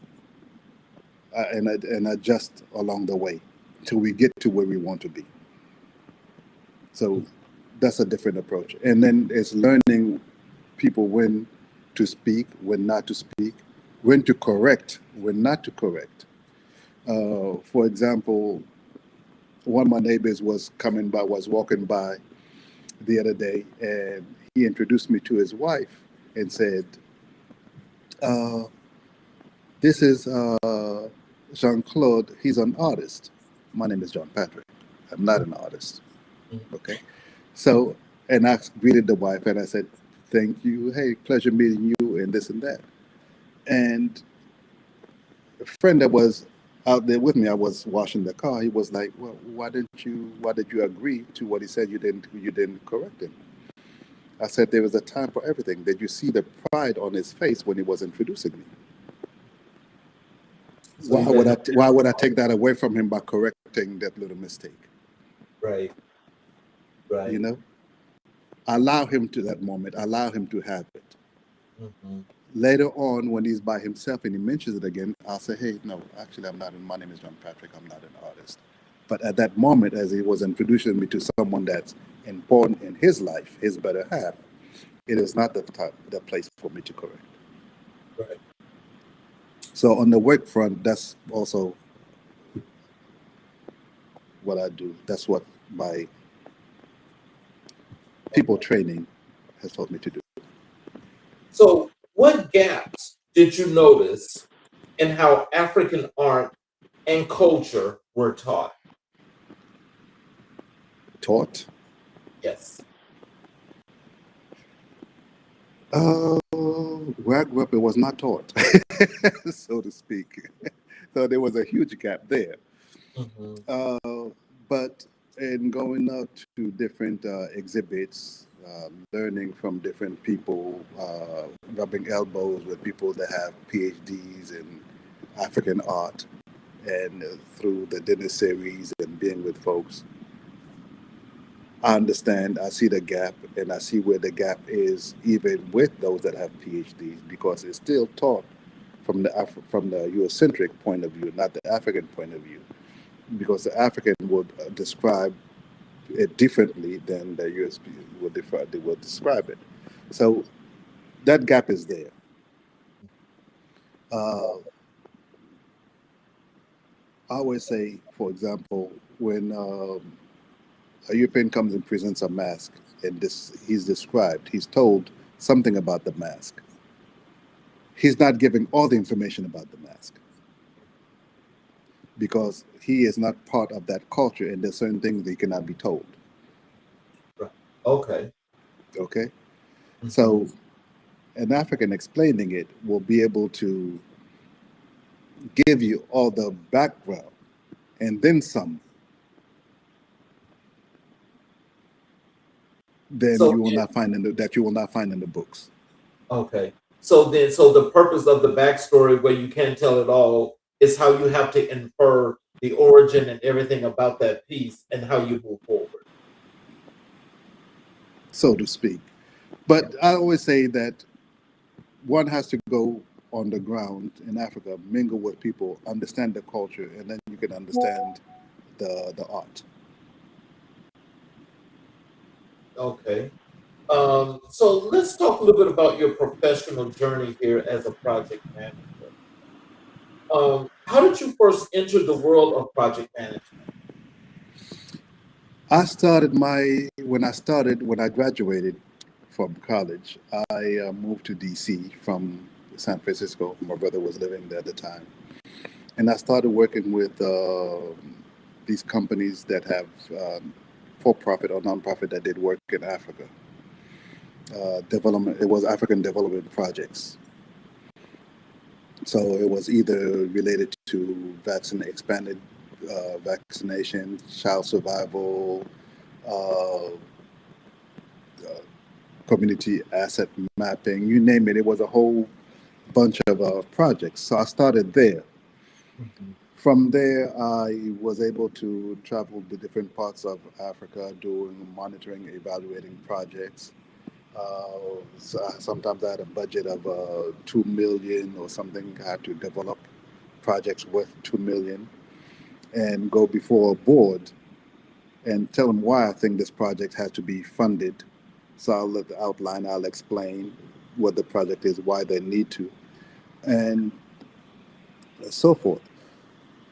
and adjust along the way till we get to where we want to be. So that's a different approach. And then it's learning people when to speak, when not to speak, when to correct, when not to correct. For example, one of my neighbors was walking by the other day, and he introduced me to his wife and said, uh, this is Jean-Claude. He's an artist. My name is John Patrick. I'm not an artist. Okay. So, and I greeted the wife and I said, thank you. Hey, pleasure meeting you, and this and that. And a friend that was out there with me, I was washing the car. He was like, well, why did you agree to what he said? You didn't correct him. I said, there was a time for everything. Did you see the pride on his face when he was introducing me? so Why would I take that away from him by correcting that little mistake? right, right. You know, allow him to that moment. Allow him to have it. Mm-hmm. Later on, when he's by himself and he mentions it again, I'll say, hey, no, actually, my name is John Patrick. I'm not an artist. But at that moment, as he was introducing me to someone that's important in his life, his better half, it is not the place for me to correct. Right. So on the work front, that's also what I do. That's what my people training has taught me to do. So, what gaps did you notice in how African art and culture were taught? Taught? Yes. Where I grew up, it was not taught, so to speak. So there was a huge gap there. Mm-hmm. But in going out to different exhibits, learning from different people, rubbing elbows with people that have PhDs in African art, and through the dinner series and being with folks, I understand, I see the gap, and I see where the gap is even with those that have PhDs, because it's still taught from the Eurocentric point of view, not the African point of view, because the African would describe it differently than the US would describe it. So that gap is there. Uh, I always say, for example, when a European comes and presents a mask, and he's told something about the mask. He's not giving all the information about the mask because he is not part of that culture, and there's certain things that cannot be told. Right. Okay. Okay? Mm-hmm. So an African explaining it will be able to give you all the background and then some. Then So you will not find in the books. okay. So the purpose of the backstory, where you can't tell it all, is how you have to infer the origin and everything about that piece and how you move forward, so to speak. But I always say that one has to go on the ground in Africa, mingle with people, understand the culture, and then you can understand the art. Okay. So let's talk a little bit about your professional journey here as a project manager. How did you first enter the world of project management? When I graduated from college, I moved to DC from San Francisco. My brother was living there at the time. And I started working with these companies that have for-profit or non-profit that did work in Africa. Development. It was African development projects. So it was either related to expanded vaccination, child survival, uh, community asset mapping, you name it. It was a whole bunch of projects. So I started there. Mhm. From there, I was able to travel to different parts of Africa doing monitoring, evaluating projects. Sometimes I had a budget of 2 million or something. I had to develop projects worth 2 million and go before a board and tell them why I think this project has to be funded. So I'll let the outline, I'll explain what the project is, why they need to, and so forth.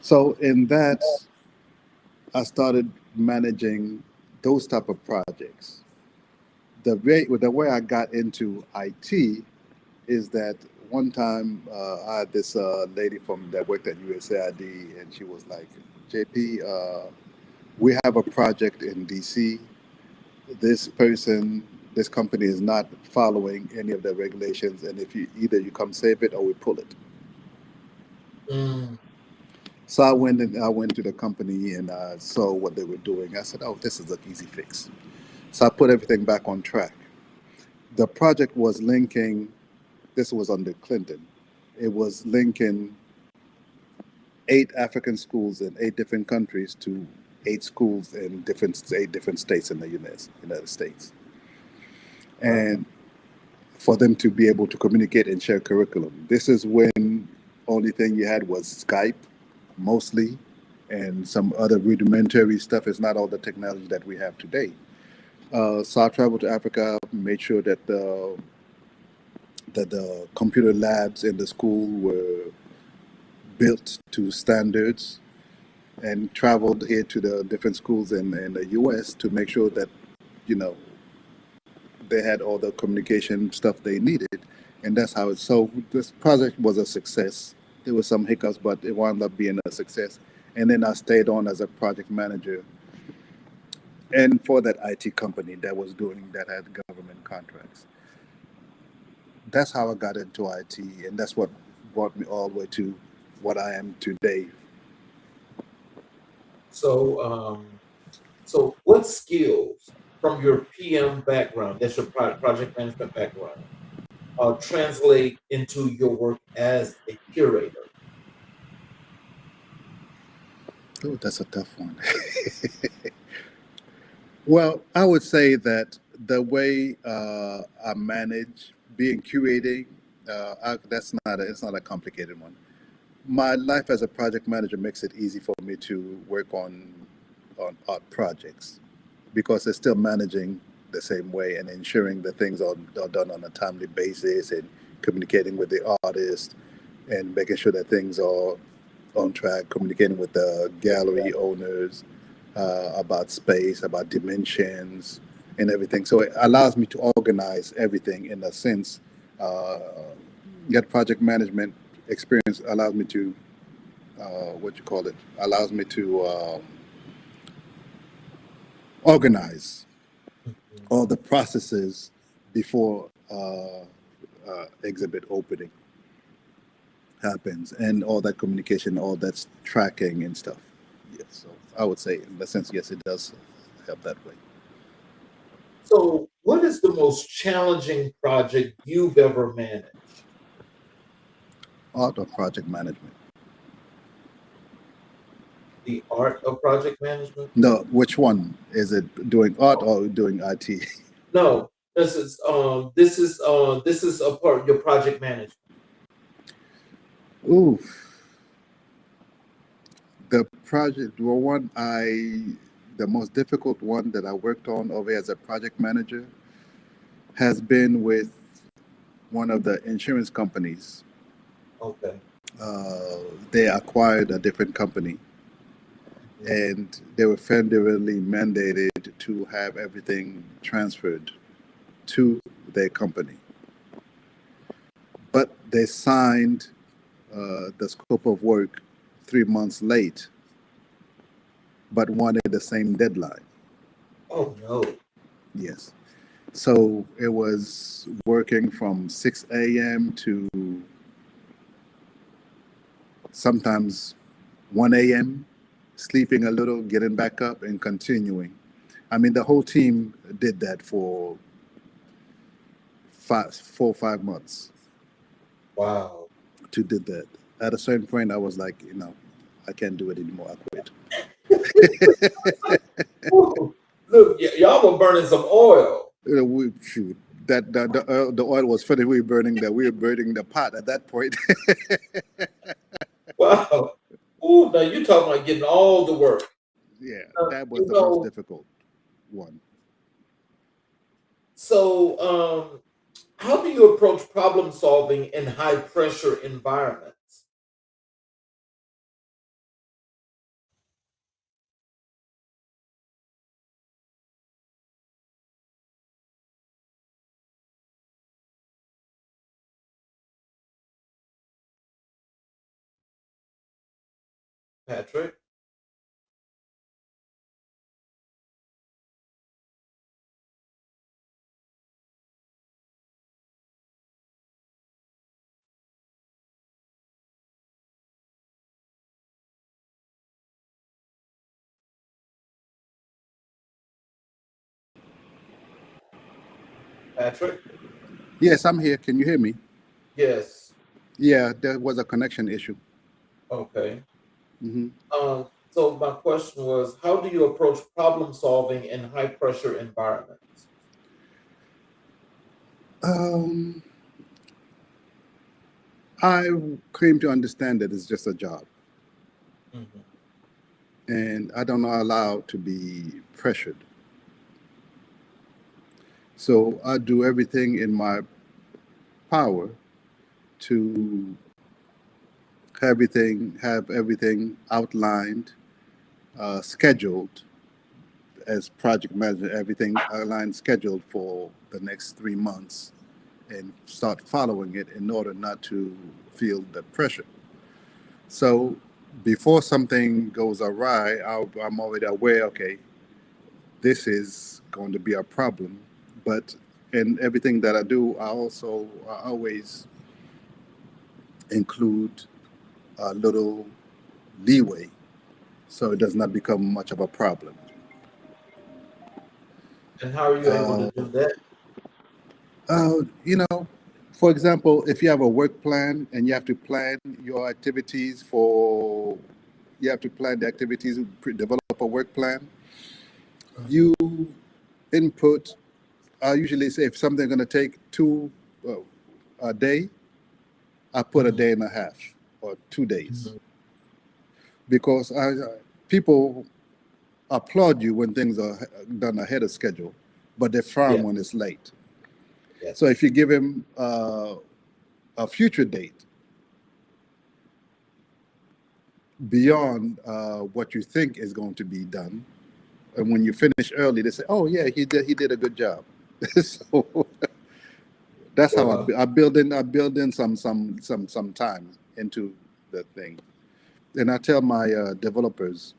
So in that, I started managing those type of projects. The way I got into IT is that one time I had this lady from that worked at USAID, and she was like, "JP, we have a project in DC. This person, this company is not following any of the regulations, and if you either you come save it or we pull it." Mm. So I went to the company and I saw what they were doing. I said, "Oh, this is an easy fix." So I put everything back on track. The project was linking. This was under Clinton. It was linking 8 African schools in 8 different countries to 8 schools in 8 different states in the United States, Wow. and for them to be able to communicate and share curriculum. This is when only thing you had was Skype, mostly, and some other rudimentary stuff. It's not all the technology that we have today. So I traveled to Africa, made sure that the computer labs in the school were built to standards, and traveled here to the different schools in the U.S. to make sure that you know they had all the communication stuff they needed, and that's how it. So this project was a success. There were some hiccups, but it wound up being a success. And then I stayed on as a project manager, and for that IT company that had government contracts. That's how I got into IT, and that's what brought me all the way to what I am today. So, so what skills from your PM background, that's your project management background, translate into your work as a curator? Oh, that's a tough one. Well, I would say that the way I manage being curating, it's not a complicated one. My life as a project manager makes it easy for me to work on art projects because it's still managing the same way and ensuring that things are done on a timely basis and communicating with the artist and making sure that things are on track, communicating with the gallery owners about space, about dimensions, and everything. So it allows me to organize everything in a sense. Uh, Get project management experience allows me to what you call it allows me to organize Mhm. all the processes before exhibit opening happens and all that communication, all that's tracking and stuff. Yes, so I would say in the sense, yes, it does help that way. So, what is the most challenging project you've ever managed? Art or project management? The art of project management? No, which one is it? Doing art or doing IT? No, this is a part of your project management. Ooh, the most difficult one that I worked on over as a project manager has been with one of the insurance companies. Okay. Uh, they acquired a different company, and they were federally mandated to have everything transferred to their company. But they signed the scope of work 3 months late, but wanted the same deadline. Oh no. Yes. So it was working from 6 a.m. to sometimes 1 a.m., sleeping a little, getting back up, and continuing. I mean, the whole team did that for 4 or 5 months Wow. to did that. At a certain point, I was like, I can't do it anymore. I quit. Ooh, look, y'all were burning some oil. Shoot, the oil was funny. We were burning the pot at that point. Wow. Ooh, now you talking about getting all the work. Yeah, Uh, that was you the most know, difficult one. so how do you approach problem solving in high pressure environments? Patrick? Patrick? Yes, I'm here. Can you hear me? Yes. Yeah, there was a connection issue. Okay. Hmm. So my question was, how do you approach problem solving in high pressure environments? Um, I came to understand that it's just a job, Mhm. and I don't allow to be pressured. So I do everything in my power to have everything outlined, scheduled as project manager, everything outlined, scheduled for the next 3 months, and start following it in order not to feel the pressure. So before something goes awry, I'm already aware, okay, this is going to be a problem. But in everything that I do, I always include a little leeway so it does not become much of a problem. And how are you able to Uh, do that? you know, for example, if you have a work plan and you have to plan your activities you have to plan the activities, develop a work plan, you input. I usually say if something's going to take uh, a day, I put a Mhm. day and a half or 2 days Mhm. because people applaud you when things are done ahead of schedule, but they frown Yeah. when it's late. So Yes. if you give him a future date beyond what you think is going to be done, and when you finish early, they say, "Oh yeah, he did a good job." So that's how Wow. I build in some time into the thing, and I tell my developers,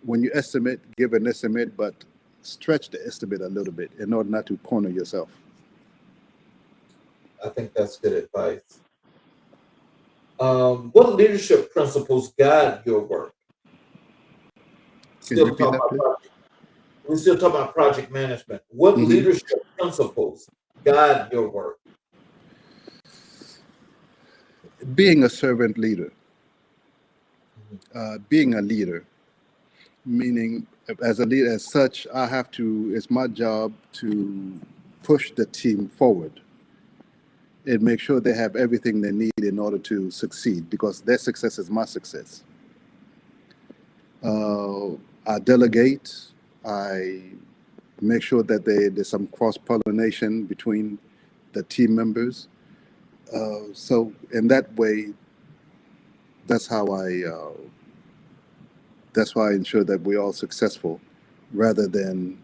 when you estimate, give an estimate, but stretch the estimate a little bit in order not to corner yourself. I think that's good advice. What leadership principles guide your work? Can you Still repeat talking that, about please? we're still talking about project management. What Hmm. leadership principles guide your work? Being a servant leader, Mhm. being a leader, meaning as a leader as such, it's my job to push the team forward and make sure they have everything they need in order to succeed because their success is my success. Uh, I delegate, I make sure that there's some cross pollination between the team members. So in that way, that's how I That's why I ensure that we're all successful rather than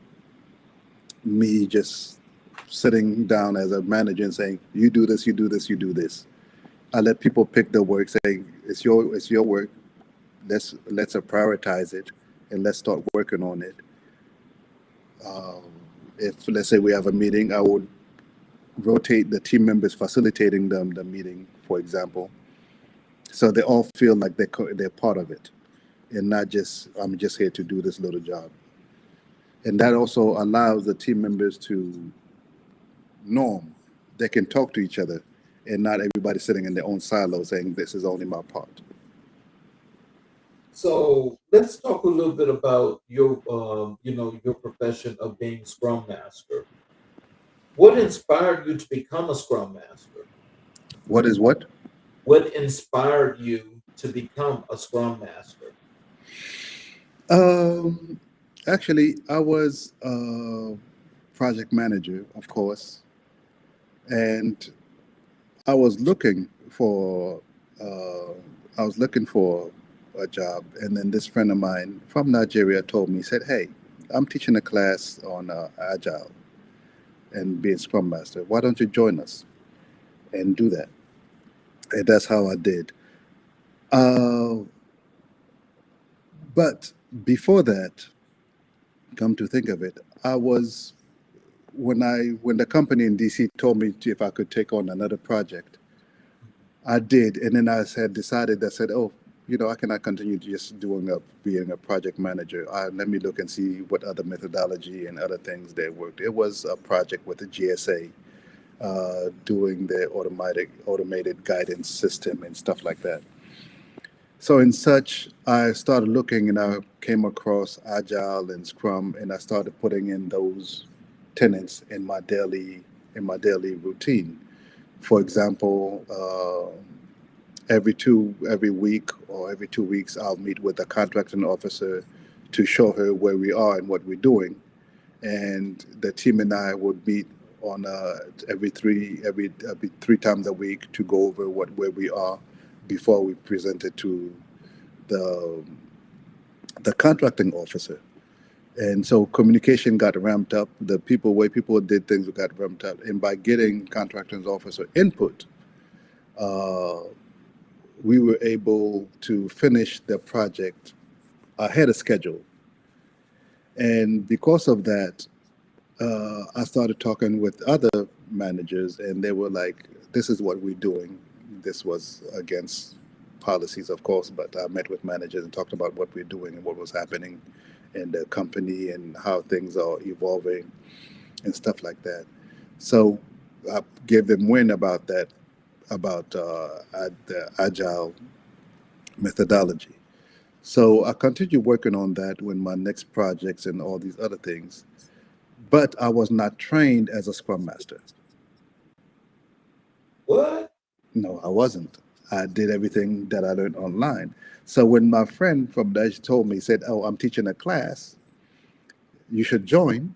me just sitting down as a manager and saying, you do this, you do this, you do this. I let people pick their work, saying, it's your work. Let's prioritize it and let's start working on it. Um, if let's say we have a meeting, I would rotate the team members facilitating them the meeting, for example, so they all feel like they're part of it and not just I'm just here to do this little job. And that also allows the team members to norm. They can talk to each other and not everybody sitting in their own silo saying this is only my part. So let's talk a little bit about your, your profession of being Scrum Master. What inspired you to become a Scrum Master? What is what? What inspired you to become a Scrum Master? Um, Actually, I was a project manager, of course, and I was looking for uh, I was looking for a job, and then this friend of mine from Nigeria told me, he said, "Hey, I'm teaching a class on Agile and being Scrum Master. Why don't you join us and do that?" And that's how I did. Uh, but before that, come to think of it, I was when the company in DC told me if I could take on another project, I did, and then I had decided. I said, "Oh, I cannot continue just being a project manager. Let me look and see what other methodology and other things that worked." It was a project with the GSA, doing their automated guidance system and stuff like that. So in such, I started looking and I came across Agile and Scrum, and I started putting in those tenets in my daily routine. For example, every week or every 2 weeks, I'll meet with a contracting officer to show her where we are and what we're doing, and the team and I would meet on every 3 times a week to go over where we are before we present it to the the contracting officer. And so communication got ramped up. The way people did things got ramped up, and by getting contracting officer input, uh, we were able to finish the project ahead of schedule. And because of that, I started talking with other managers, and they were like, "This is what we're doing." This was against policies, of course, but I met with managers and talked about what we're doing and what was happening in the company and how things are evolving and stuff like that. So I gave them wind about that, about the agile methodology. So I continued working on that with my next projects and all these other things. But I was not trained as a Scrum Master. What? No, I wasn't. I did everything that I learned online. So when my friend from Daesh told me, he said, "Oh, I'm teaching a class. You should join."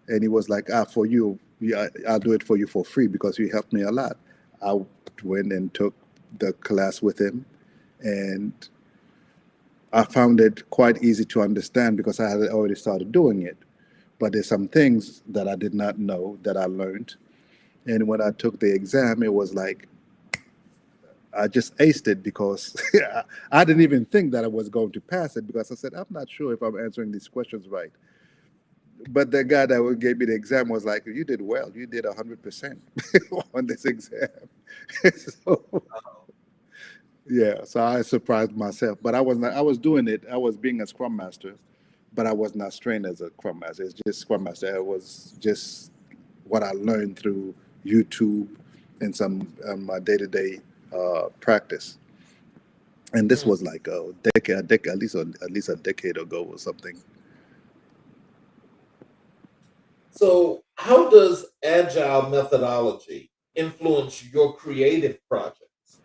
And he was like, for you, yeah, I'll do it for you for free because you helped me a lot. I went and took the class with him, and I found it quite easy to understand because I had already started doing it. But there's some things that I did not know that I learned. And when I took the exam, it was like I just aced it because I didn't even think that I was going to pass it because I said, I'm not sure if I'm answering these questions right. But the guy that gave me the exam was like, "You did well. You did 100% on this exam." So yeah, so I surprised myself. But I was not. I was doing it. I was being a Scrum Master, but I was not trained as a Scrum Master. It's just Scrum Master. It was just what I learned through YouTube and some my day-to-day practice. And this Mm. was like a decade, at least a decade ago or something. So, how does agile methodology influence your creative projects?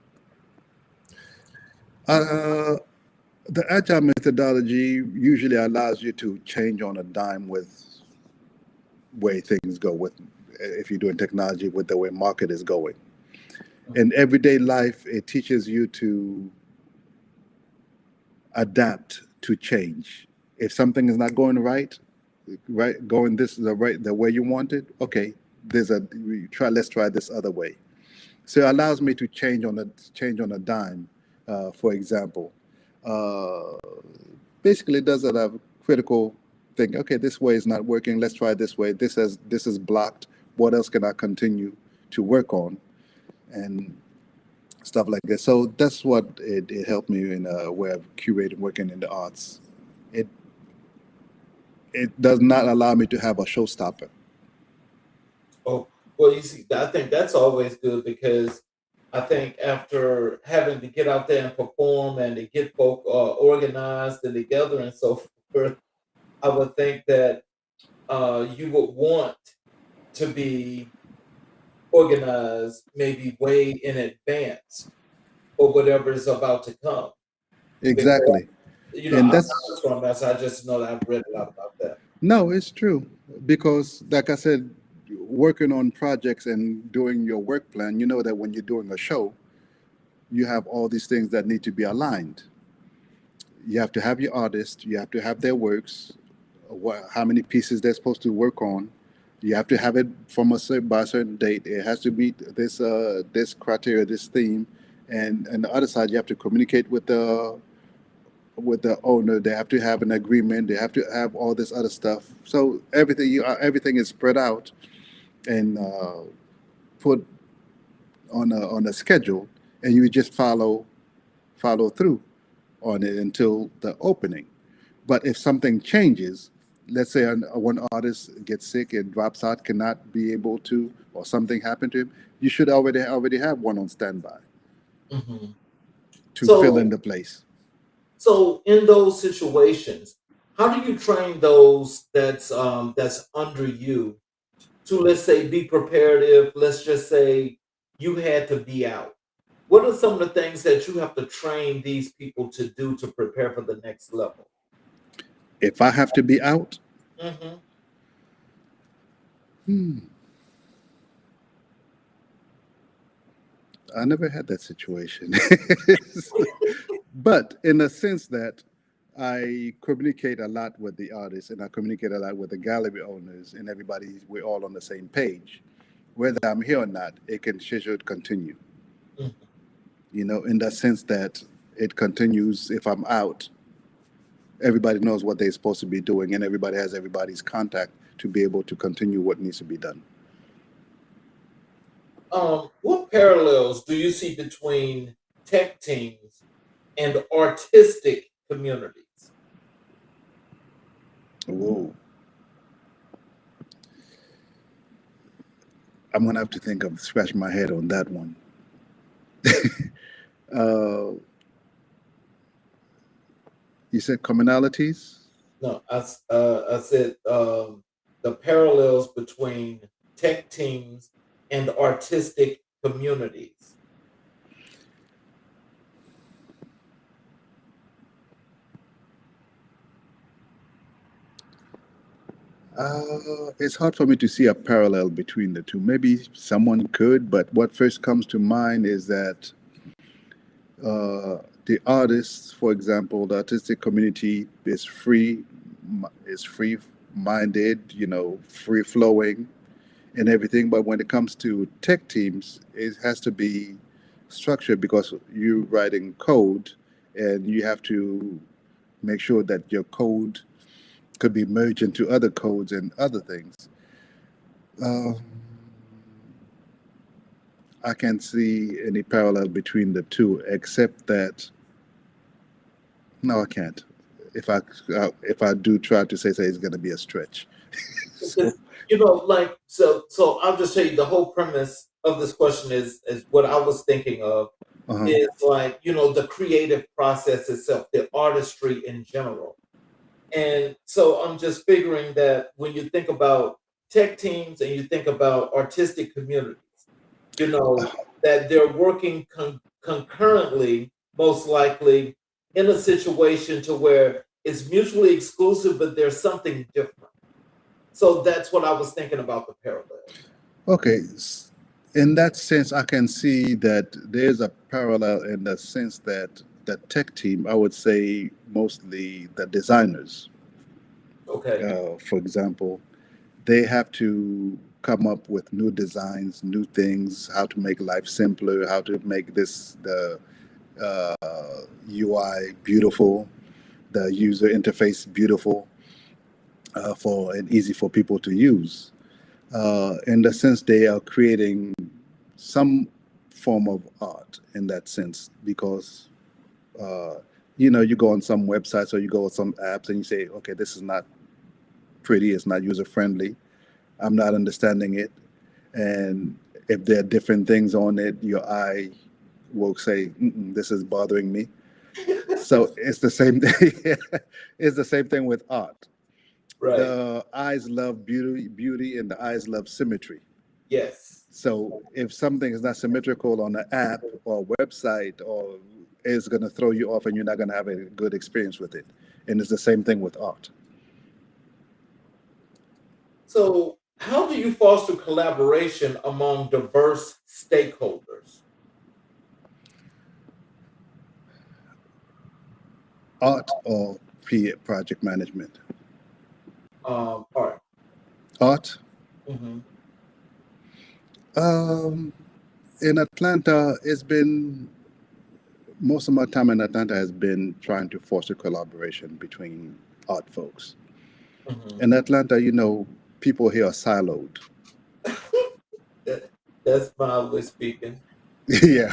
Uh, the agile methodology usually allows you to change on a dime with way things go with if you're doing technology with the way market is going. In everyday life, it teaches you to adapt to change. If something is not going right, going this the way you want it, okay, let's try this other way. So it allows me to change on a dime. For example, uh, basically it does a critical thing. Okay, this way is not working. Let's try this way. This is blocked. What else can I continue to work on, and stuff like that. So that's what it helped me in a way of curating, working in the arts. It it does not allow me to have a showstopper. Oh, well, you see, I think that's always good because I think after having to get out there and perform and to get folk organized and together and so forth, I would think that you would want to be organized maybe way in advance for whatever is about to come. Because, Exactly, I'm and not a that's Scrum Master, I just know that I've read a lot about that. no, it's true because, like I said, working on projects and doing your work plan, you know that when you're doing a show, you have all these things that need to be aligned. You have to have your artist, you have to have their works, how many pieces they're supposed to work on. You have to have it from by a certain date. It has to be this criteria, this theme, and the other side, you have to communicate with the owner. They have to have an agreement. They have to have all this other stuff. So everything is spread out and put on a schedule, and you just follow through on it until the opening. But if something changes, let's say one artist gets sick and drops out, cannot be able to, or something happened to him, you should already have one on standby Mhm. to fill in So, the place. so in those situations, how do you train those that's under you to, let's say, be prepared if, let's just say, you had to be out? What are some of the things that you have to train these people to do to prepare for the next level? If I have to be out, Hmm. hmm, I never had that situation. But in the sense that I communicate a lot with the artists and I communicate a lot with the gallery owners and everybody, we're all on the same page. Whether I'm here or not, should continue. In the sense that it continues if I'm out. Everybody knows what they're supposed to be doing and everybody has everybody's contact to be able to continue what needs to be done. What parallels do you see between tech teams and artistic communities? Whoa. I'm gonna have to scratch my head on that one. uh, you said commonalities? No, I said the parallels between tech teams and artistic communities. It's hard for me to see a parallel between the two. Maybe someone could, but what first comes to mind is that the artists, for example, the artistic community is free minded, free flowing and everything. But when it comes to tech teams, it has to be structured because you're writing code and you have to make sure that your code could be merged into other codes and other things. Um, I can't see any parallel between the two, except that no, I can't. If I do try to say it's going to be a stretch. So, Because like so I'll just tell you the whole premise of this question is what I was thinking of uh-huh. is like, the creative process itself, the artistry in general. And so I'm just figuring that when you think about tech teams and you think about artistic communities, you know, that they're working concurrently, most likely in a situation to where it's mutually exclusive, but there's something different. So that's what I was thinking about the parallel. Okay, in that sense, I can see that there's a parallel in the sense that the tech team, I would say mostly the designers. Okay. For example, they have to come up with new designs, new things, how to make life simpler, how to make the uh, UI beautiful, the user interface beautiful, for and easy for people to use. In the sense, they are creating some form of art in that sense because uh, you go on some websites or you go on some apps and you say, okay, this is not pretty, it's not user friendly, I'm not understanding it. And if there are different things on it, your eye will say, mm-mm, this is bothering me. So it's the same thing. It's the same thing with art. Right. The eyes love beauty, and the eyes love symmetry. Yes. So if something is not symmetrical on an app or website, or is going to throw you off, and you're not going to have a good experience with it. And it's the same thing with art. So, how do you foster collaboration among diverse stakeholders? Art or project management. Art. Art. Hmm. Um, in Atlanta, it's been most of my time in Atlanta has been trying to foster collaboration between art folks. Hmm. In Atlanta, people here are siloed. That, that's mildly speaking. Yeah,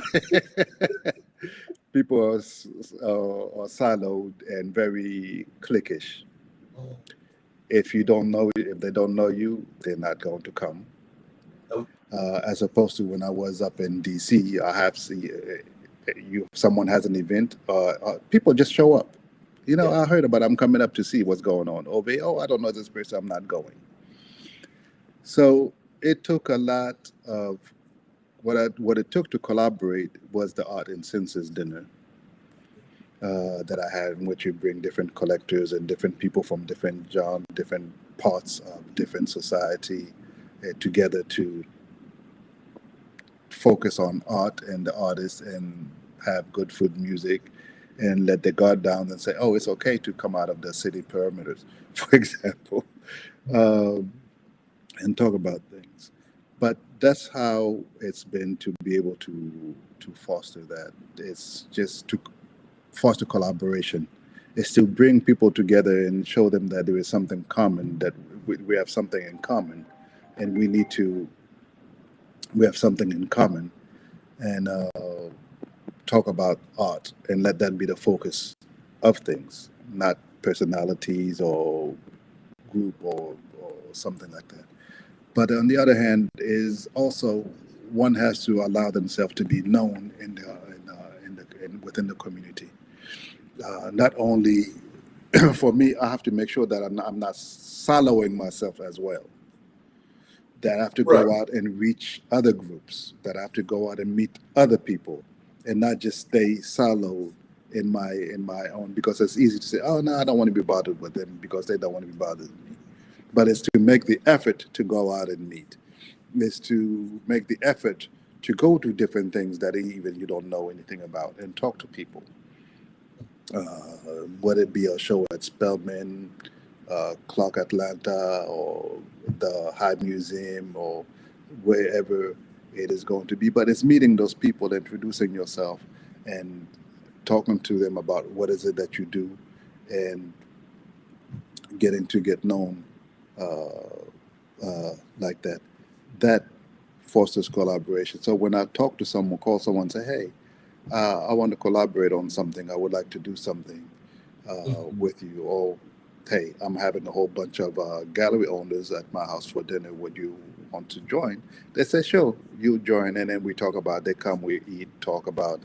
people are siloed and very cliquish. Mm. If they don't know you, they're not going to come. Nope. As opposed to when I was up in DC, I have see someone has an event, people just show up. Yeah. I heard about it, I'm coming up to see what's going on. Oh, I don't know this person, I'm not going. So it took a lot of what it took to collaborate was the Art and Senses dinner that I had, in which you bring different collectors and different people from different genre, different parts of different society together to focus on art and the artist and have good food, music, and let their guard down and say, oh, it's okay to come out of the city perimeters, for example, um, and talk about things. But that's how it's been to be able to foster that. It's just to foster collaboration. It's to bring people together and show them that there is something common, that we have something in common, and we have something in common, and talk about art and let that be the focus of things, not personalities or group or something like that. But on the other hand, is also one has to allow themselves to be known within the community. Not only for me, I have to make sure that I'm not siloing myself as well. That I have to Right. go out and reach other groups. That I have to go out and meet other people, and not just stay siloed in my own. Because it's easy to say, "Oh no, I don't want to be bothered with them because they don't want to be bothered with me." But it's to make the effort to go out and meet. It's to make the effort to go to different things that even you don't know anything about and talk to people. Whether it be a show at Spelman, Clark Atlanta, or the High Museum, or wherever it is going to be. But it's meeting those people, introducing yourself, and talking to them about what is it that you do, and getting to get known like that. That fosters collaboration. So when I talk to someone, call someone, say, "Hey, I want to collaborate on something. I would like to do something Mhm. with you." Or, "Hey, I'm having a whole bunch of gallery owners at my house for dinner. Would you want to join?" They say, "Sure, you join." And then we talk about, they come, we eat, talk about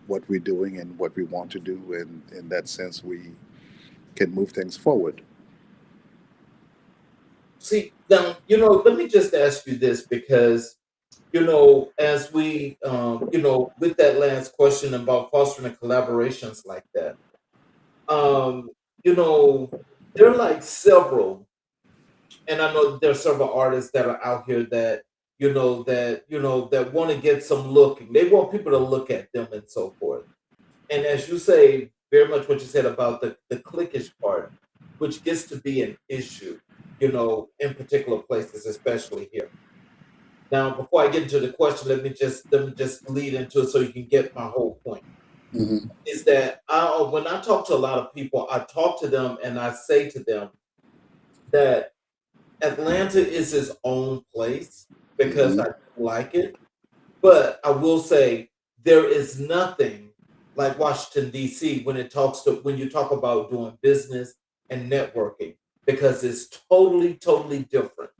what we're doing and what we want to do. And in that sense, we can move things forward. See, now, let me just ask you this because, as we, with that last question about fostering collaborations like that, um, you know, there are like several, and I know there are several artists that are out here that, that want to get some looking. They want people to look at them and so forth. And as you say, very much what you said about the cliquish part, which gets to be an issue, in particular places, especially here. Now, before I get into the question, let me just lead into it so you can get my whole point. Hmm. Is that when I talk to a lot of people, I talk to them and I say to them that Atlanta is its own place because Hmm. I like it. But I will say there is nothing like Washington D.C. when you talk about doing business and networking because it's totally, totally different.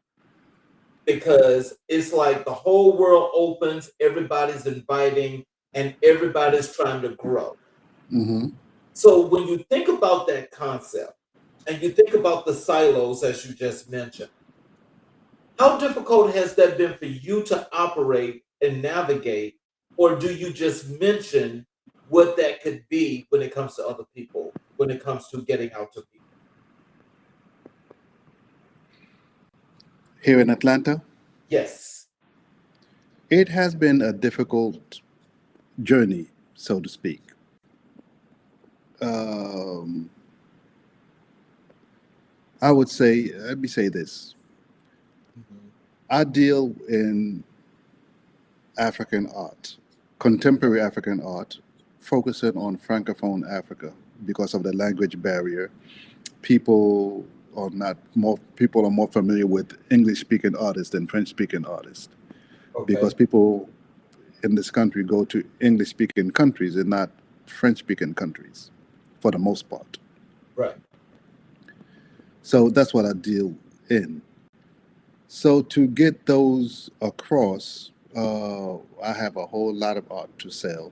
Because it's like the whole world opens, everybody's inviting, and everybody's trying to grow. Hmm. So when you think about that concept and you think about the silos as you just mentioned, how difficult has that been for you to operate and navigate, or do you just mention what that could be when it comes to other people, when it comes to getting out to people? Here in Atlanta, Yes. it has been a difficult journey, so to speak. Um, I would say, let me say this. Mhm. I deal in African art, contemporary African art, focusing on Francophone Africa because of the language barrier. People are more familiar with English speaking artists than French speaking artists because Okay. people in this country go to English speaking countries and not French speaking countries for the most part. Right. So that's what I deal in. So to get those across, I have a whole lot of art to sell.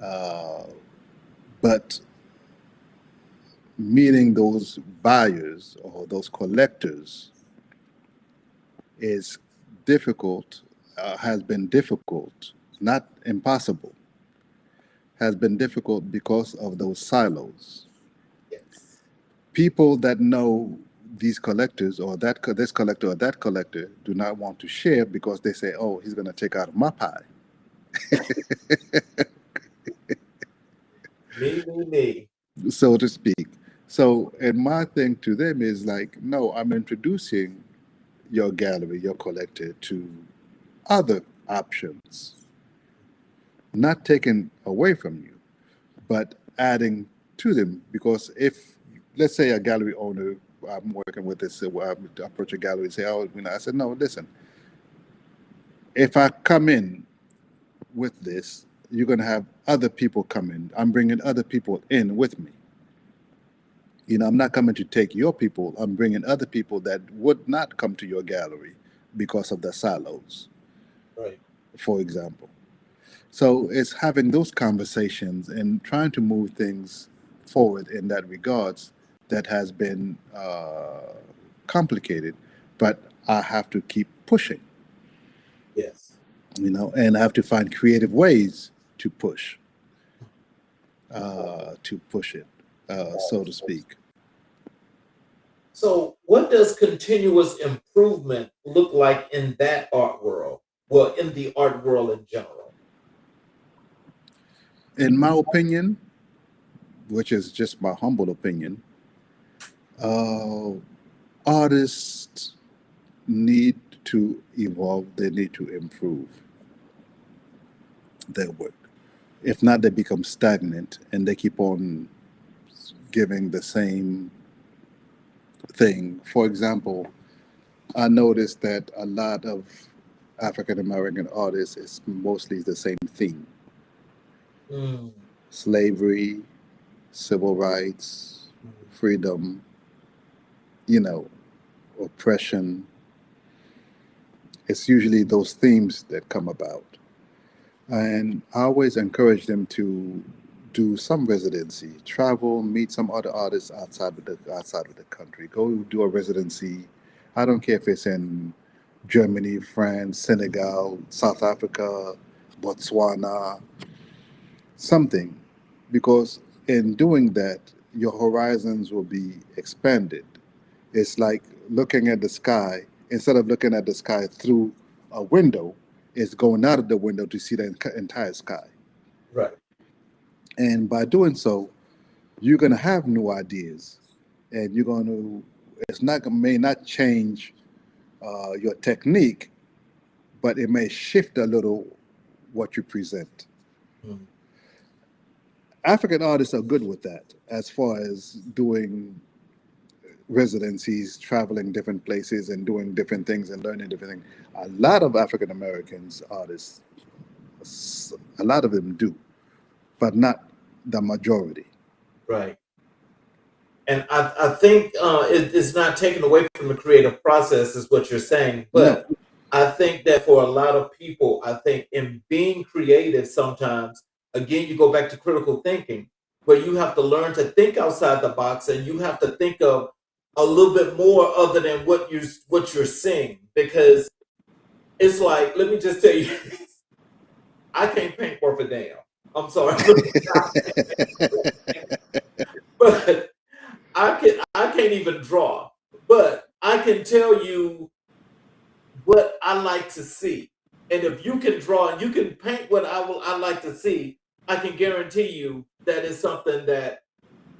Uh, but meeting those buyers or those collectors is difficult, has been difficult, not impossible, has been difficult because of those silos. Yes. People that know these collectors or this collector or that collector do not want to share because they say, oh, he's going to take out of my pie, Me. so to speak. So, and my thing to them is like, no, I'm introducing your gallery, your collector to other options, not taken away from you, but adding to them. Because if, let's say, a gallery owner, I'm working with this, I approach a gallery and say, oh, I said, no, listen, if I come in with this, you're going to have other people come in. I'm bringing other people in with me. I'm not coming to take your people. I'm bringing other people that would not come to your gallery because of the silos, Right. for example. So it's having those conversations and trying to move things forward in that regards that has been complicated, but I have to keep pushing, Yes. and I have to find creative ways to push it, so to speak. So, what does continuous improvement look like in that art world? Well, in the art world in general. In my opinion, which is just my humble opinion, uh, artists need to evolve, they need to improve their work. If not, they become stagnant and they keep on giving the same thing. For example, I noticed that a lot of African American artists is mostly the same theme: Mm. slavery, civil rights, Mhm. freedom, you know, oppression. It's usually those themes that come about. And I always encourage them to do some residency, travel, meet some other artists outside of the country. Go do a residency. I don't care if it's in Germany, France, Senegal, South Africa, Botswana, something, because in doing that, your horizons will be expanded. It's like looking at the sky. Instead of looking at the sky through a window, it's going out of the window to see the entire sky. Right. And by doing so, you're going to have new ideas, and you're going to. It's not may not change your technique, but it may shift a little what you present. Mhm. African artists are good with that, as far as doing residencies, traveling different places, and doing different things and learning different things. A lot of African Americans artists, a lot of them do, but not the majority. Right. And I think it's not taken away from the creative process, is what you're saying. No. But I think that for a lot of people, I think in being creative, sometimes, again, you go back to critical thinking, where you have to learn to think outside the box, and you have to think of a little bit more other than what you're seeing. Because it's like, let me just tell you, I can't paint worth a damn. I'm sorry. But I can't even draw, but I can tell you what I like to see. And if you can draw and you can paint what I like to see, I can guarantee you that is something that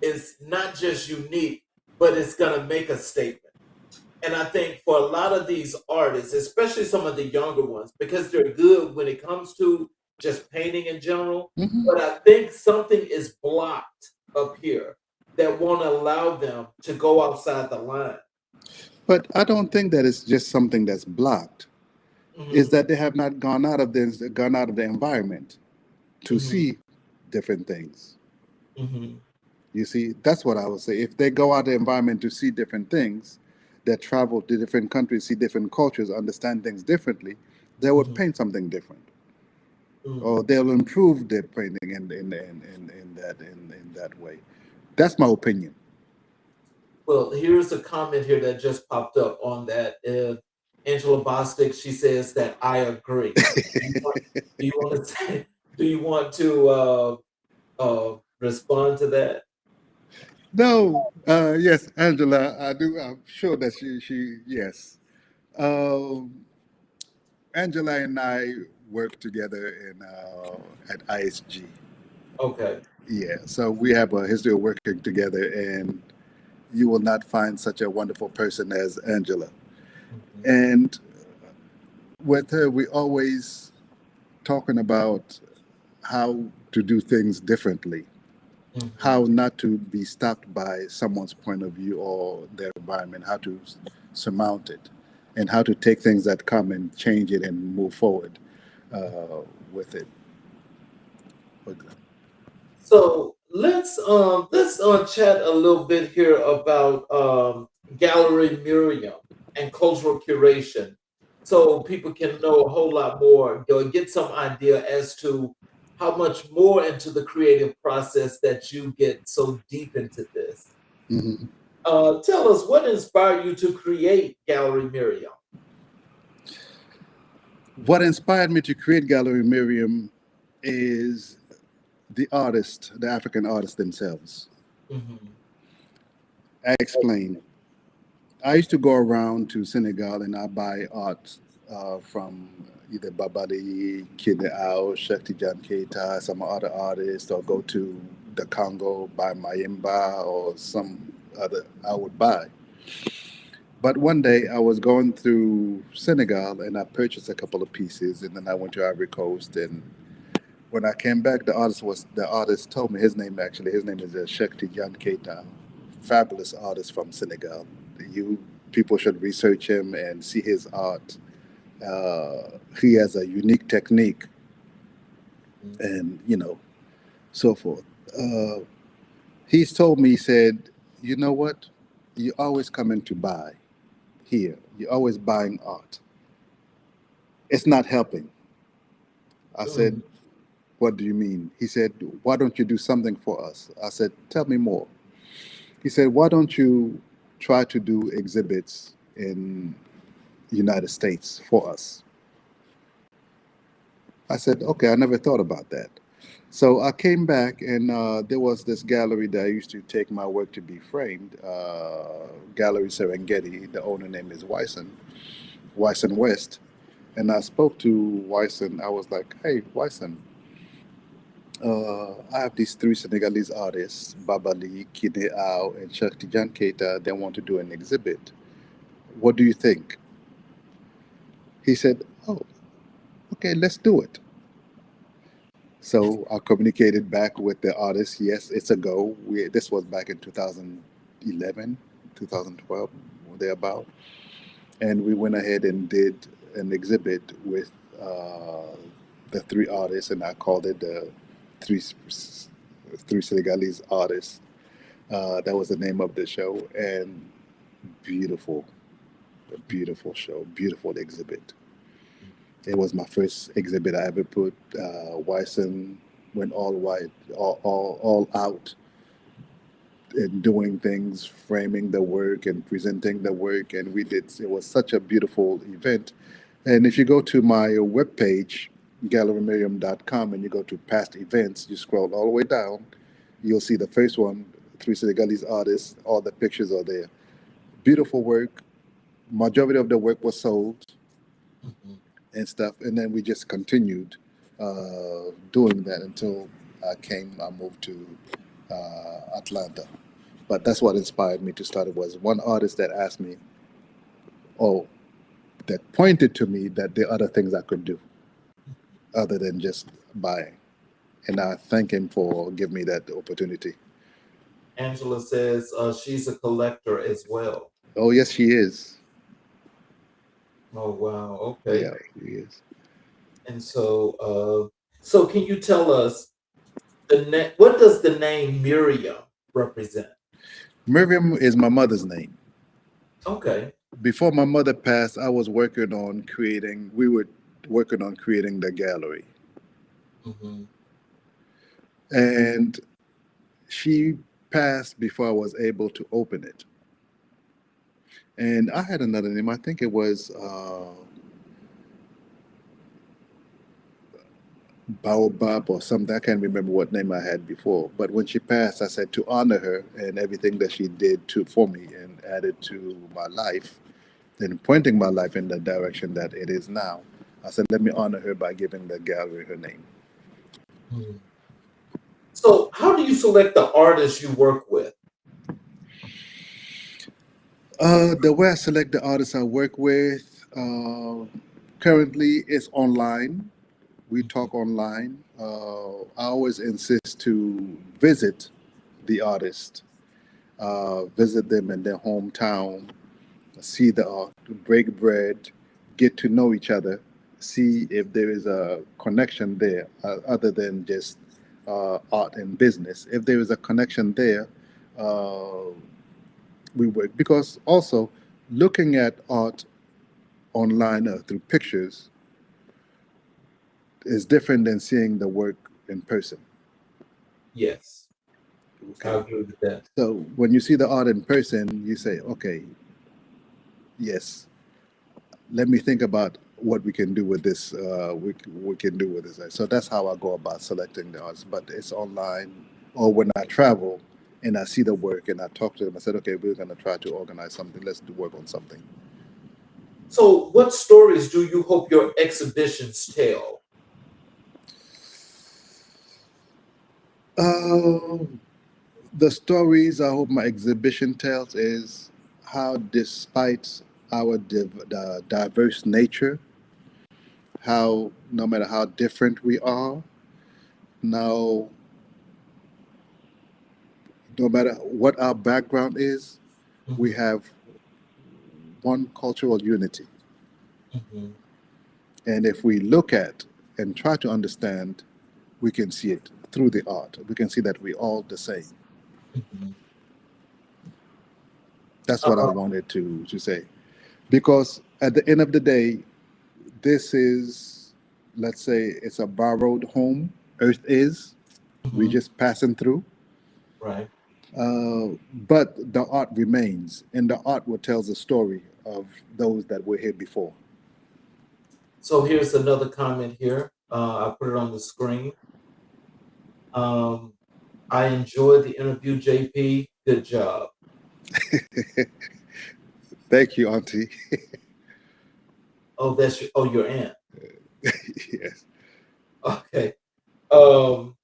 is not just unique, but it's gonna make a statement. And I think for a lot of these artists, especially some of the younger ones, because they're good when it comes to just painting in general, Mhm. but I think something is blocked up here that won't allow them to go outside the line. But I don't think that it's just something that's blocked. Is Hmm. that they have not gone out of the environment to Hmm. see different things. Hmm. You see, that's what I would say. If they go out the environment to see different things, that travel to different countries, see different cultures, understand things differently, they would Hmm. paint something different, Hmm. or they'll improve their painting in that way. That's my opinion. Well, here's a comment here that just popped up on that. Angela Bostic, she says that I agree. Do you want to say? Do you want to respond to that? No, yes, Angela, I do. I'm sure that she yes. Um, Angela and I work together in at ISG. Okay. Yeah, so we have a history of working together, and you will not find such a wonderful person as Angela. Mhm. And with her, we always talking about how to do things differently, Mhm. how not to be stopped by someone's point of view or their environment, how to surmount it, and how to take things that come and change it and move forward with it. So let's chat a little bit here about Gallery Miriam and cultural curation, so people can know a whole lot more, get some idea as to how much more into the creative process that you get so deep into this. Mhm. Tell us what inspired you to create Gallery Miriam. What inspired me to create Gallery Miriam is the artists, the African artists themselves. Hmm. I explain. I used to go around to Senegal and I buy art from either Babadi, Kid Ao, Shakti Jan Keita, some other artists, or go to the Congo, buy Mayimba or some other I would buy. But one day I was going through Senegal and I purchased a couple of pieces and then I went to Ivory Coast and when I came back the artist told me his name is Shakti Jan Keita, fabulous artist from Senegal. You people should research him and see his art. He has a unique technique and so forth. Uh, he's told me, he said, you know what? You always coming to buy here. You're always buying art. It's not helping. I said, what do you mean? He said, why don't you do something for us? I said, tell me more. He said, why don't you try to do exhibits in United States for us? I said, okay, I never thought about that. So I came back, and there was this gallery that I used to take my work to be framed, Gallery Serengeti. The owner name is Wyson West. And I spoke to Wyson. I was like, hey, Wyson, I have these three Senegalese artists, Babali, Kine Ao, and Shaktijan Keita. They want to do an exhibit. What do you think? He said, "Oh, okay, let's do it." So I communicated back with the artist. Yes, it's a go. This was back in 2011, 2012, or thereabout. And we went ahead and did an exhibit with uh, the three artists, and I called it the three three Senegalese artists. That was the name of the show, and beautiful, a beautiful show, beautiful exhibit. It was my first exhibit I ever put. Wyson went all white, all out, and doing things, framing the work and presenting the work, and we did. It was such a beautiful event. And if you go to my webpage, gallerymiriam.com, and you go to past events, you scroll all the way down, you'll see the first one, three Senegalese artists. All the pictures are there. Beautiful work. Majority of the work was sold Mhm. and stuff, and then we just continued doing that until I moved to Atlanta. But that's what inspired me to start. It was one artist that asked me, oh, that pointed to me that there are other things I could do other than just buying. And I thank him for giving me that opportunity. Angela says she's a collector as well. Oh, yes, she is. Oh wow, okay. Yeah, she is. And so can you tell us what does the name Miriam represent? Miriam is my mother's name. Okay. Before my mother passed, we were working on creating the gallery. Hmm. And she passed before I was able to open it. And I had another name. I think it was Baobab or something. I can't remember what name I had before. But when she passed, I said to honor her and everything that she did for me and added to my life and pointing my life in the direction that it is now. I said, let me honor her by giving the gallery her name. So how do you select the artists you work with? The way I select the artists I work with currently is online. We talk online. I always insist to visit the artist, visit them in their hometown, see the art, break bread, get to know each other, see if there is a connection there other than just art and business. If there is a connection there, uh, we work. Because also, looking at art online through pictures is different than seeing the work in person. Yes, I Okay. agree with that. So when you see the art in person, you say, okay, yes, let me think about what we can do with this. We can do with this. So that's how I go about selecting the artists. But it's online, or when I travel and I see the work and I talk to them, I said, okay, we're going to try to organize something. Let's do work on something. So what stories do you hope your exhibitions tell? Uh, the stories I hope my exhibition tells is how, despite our the diverse nature, how no matter how different we are, now no matter what our background is, we Hmm. have one cultural unity. Hmm. And if we look at and try to understand, we can see it through the art. We can see that we're all the same. Hmm. That's what I wanted to say. Because at the end of the day, this is, let's say, it's a borrowed home. Earth is. We're Hmm. just passing through. Right. But the art remains, and the art will tell the story of those that were here before. So here's another comment here. I put it on the screen. Um, I enjoyed the interview, JP. Good job. Thank you, Auntie. Oh, that's your aunt. Yes. Okay. Um,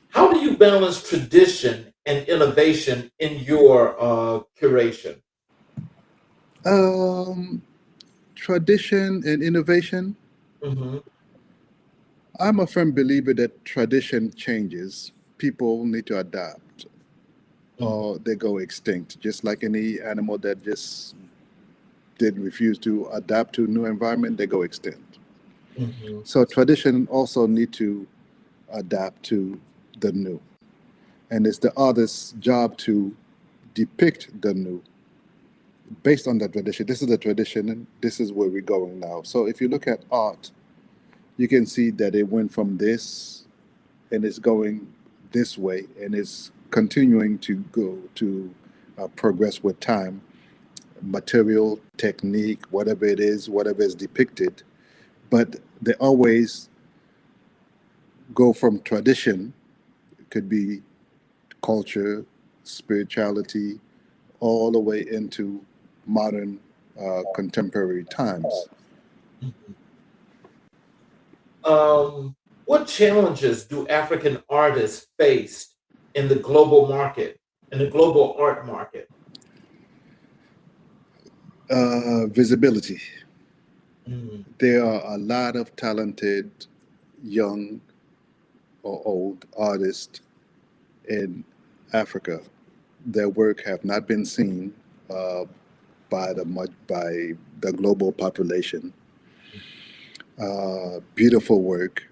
How do you balance tradition and innovation in your curation? Um, Tradition and innovation. Hmm. I'm a firm believer that tradition changes. People need to adapt Hmm. or they go extinct, just like any animal that just did refuse to adapt to a new environment, they go extinct. Hmm. So tradition also need to adapt to the new. And it's the artist's job to depict the new based on that tradition. This is the tradition and this is where we're going now. So if you look at art, you can see that it went from this and it's going this way and it's continuing to go to progress with time, material, technique, whatever it is, whatever is depicted. But they always go from tradition, it could be culture, spirituality, all the way into modern contemporary times. What challenges do African artists face in the global market, in the global art market? Visibility. Mm. There are a lot of talented young or old artists in Africa. Their work have not been seen uh, by the global population. Beautiful work,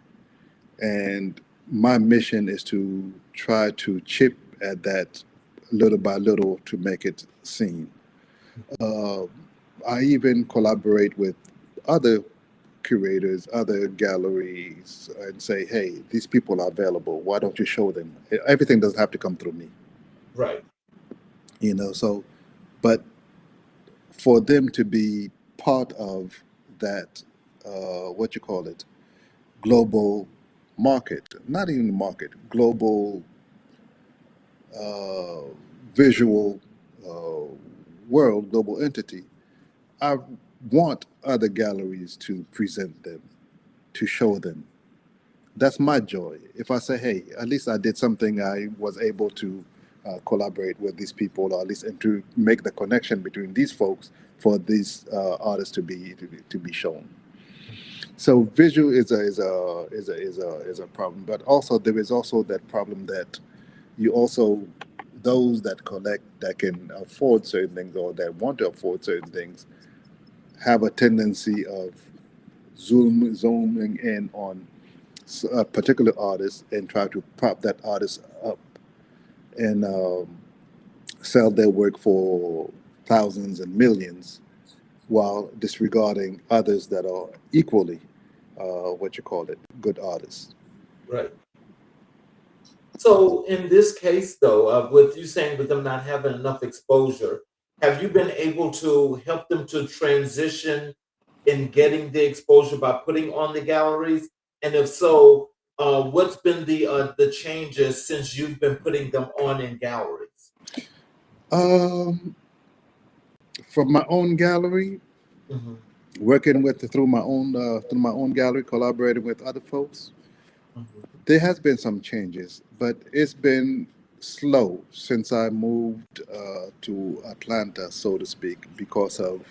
and my mission is to try to chip at that little by little to make it seen. Uh, I even collaborate with other curators, other galleries, and say, hey, these people are available. Why don't you show them? Everything doesn't have to come through me, Right. you know. So, but for them to be part of that, what you call it, global market, not even market, global uh, visual uh, world, global entity, I want other galleries to present them, to show them. That's my joy. If I say, hey, at least I did something, I was able to collaborate with these people, or at least and to make the connection between these folks for these artists to be shown. So visual is a problem, but also there is also that problem that you also those that collect that can afford certain things or that want to afford certain things have a tendency of zooming in on a particular artist and try to prop that artist up and sell their work for thousands and millions while disregarding others that are equally what you call it good artists. Right. So in this case, though, with you saying with them not having enough exposure, have you been able to help them to transition in getting the exposure by putting on the galleries? And if so, what's been the changes since you've been putting them on in galleries? um, from my own gallery, Hmm. working with through my own gallery, collaborating with other folks, Hmm. there has been some changes, but it's been slow since I moved to Atlanta, so to speak, because of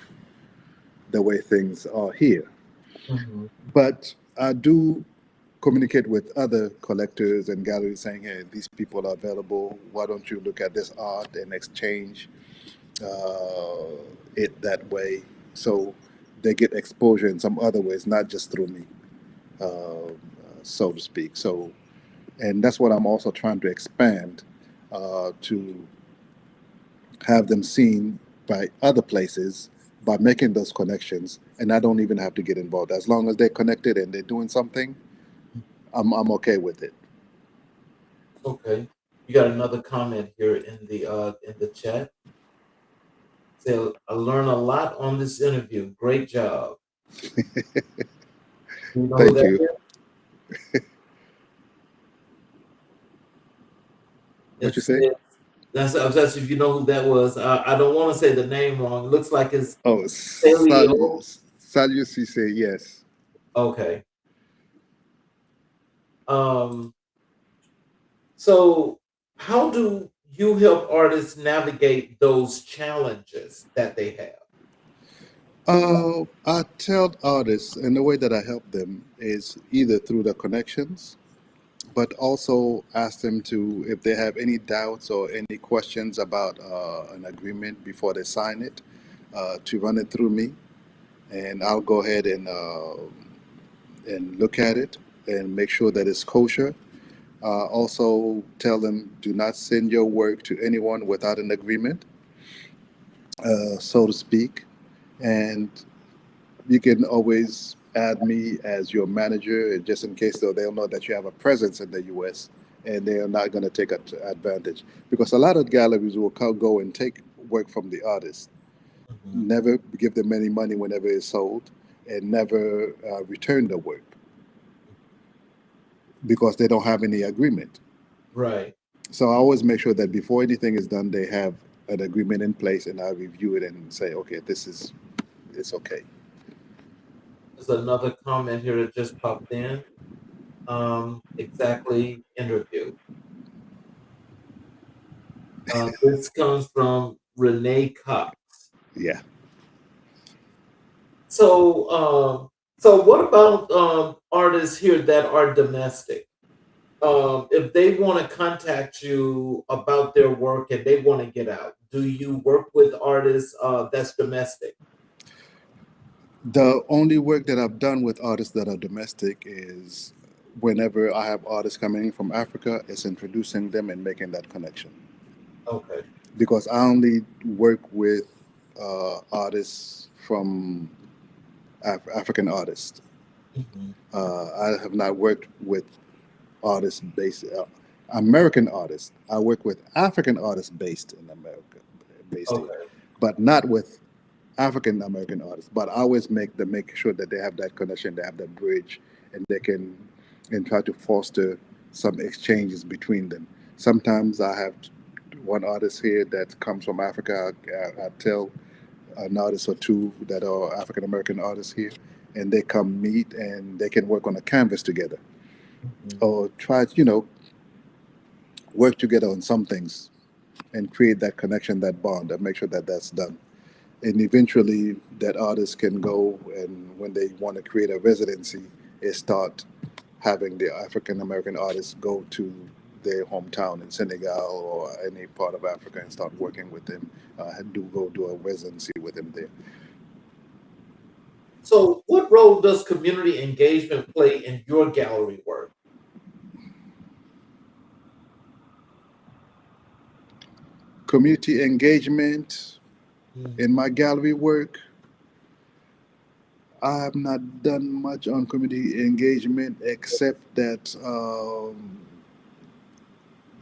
the way things are here. Hmm. But I do communicate with other collectors and galleries saying, hey, these people are available. Why don't you look at this art and exchange uh, it that way? So they get exposure in some other ways, not just through me, so to speak. So, and that's what I'm also trying to expand to have them seen by other places by making those connections. And I don't even have to get involved. As long as they're connected and they're doing something, I'm okay with it. Okay. You got another comment here in the chat. Say, I learned a lot on this interview. Great job. You know who Thank that you. is? What you It's say? that's if you know who that was. I don't want to say the name wrong. It looks like it's Oh, Salio. Salusi say yes. Okay. Um, So, how do you help artists navigate those challenges that they have? I tell artists, and the way that I help them is either through the connections, but also ask them to, if they have any doubts or any questions about an agreement before they sign it, to run it through me, and I'll go ahead and look at it and make sure that it's kosher. Also, tell them do not send your work to anyone without an agreement, so to speak. And you can always add me as your manager, just in case though they'll know that you have a presence in the U.S. and they are not going to take advantage, because a lot of galleries will go and take work from the artist, Mhm. never give them any money whenever it's sold, and never return the work because they don't have any agreement. Right. So I always make sure that before anything is done, they have an agreement in place, and I review it and say, okay, this is it's okay. There's another comment here that just popped in. Exactly, interview. This comes from Renee Cox. Yeah. So, so what about artists here that are domestic? If they want to contact you about their work and they want to get out, do you work with artists that's domestic? The only work that I've done with artists that are domestic is whenever I have artists coming in from Africa, it's introducing them and making that connection. Okay. Because I only work with artists from African artists. Mhm. I have not worked with artists based American artists. I work with African artists based in America, based here, Okay. but not with African American artists. But I always make sure that they have that connection, they have that bridge, and they can and try to foster some exchanges between them. Sometimes I have one artist here that comes from Africa. I tell an artist or two that are African American artists here, and they come meet and they can work on a canvas together Mhm. or try, work together on some things and create that connection, that bond, and make sure that that's done. And eventually, that artist can go and when they want to create a residency, is start having the African American artists go to their hometown in Senegal or any part of Africa and start working with them. Do a residency with them there. So, what role does community engagement play in your gallery work? Community engagement Mhm. in my gallery work. I have not done much on community engagement except that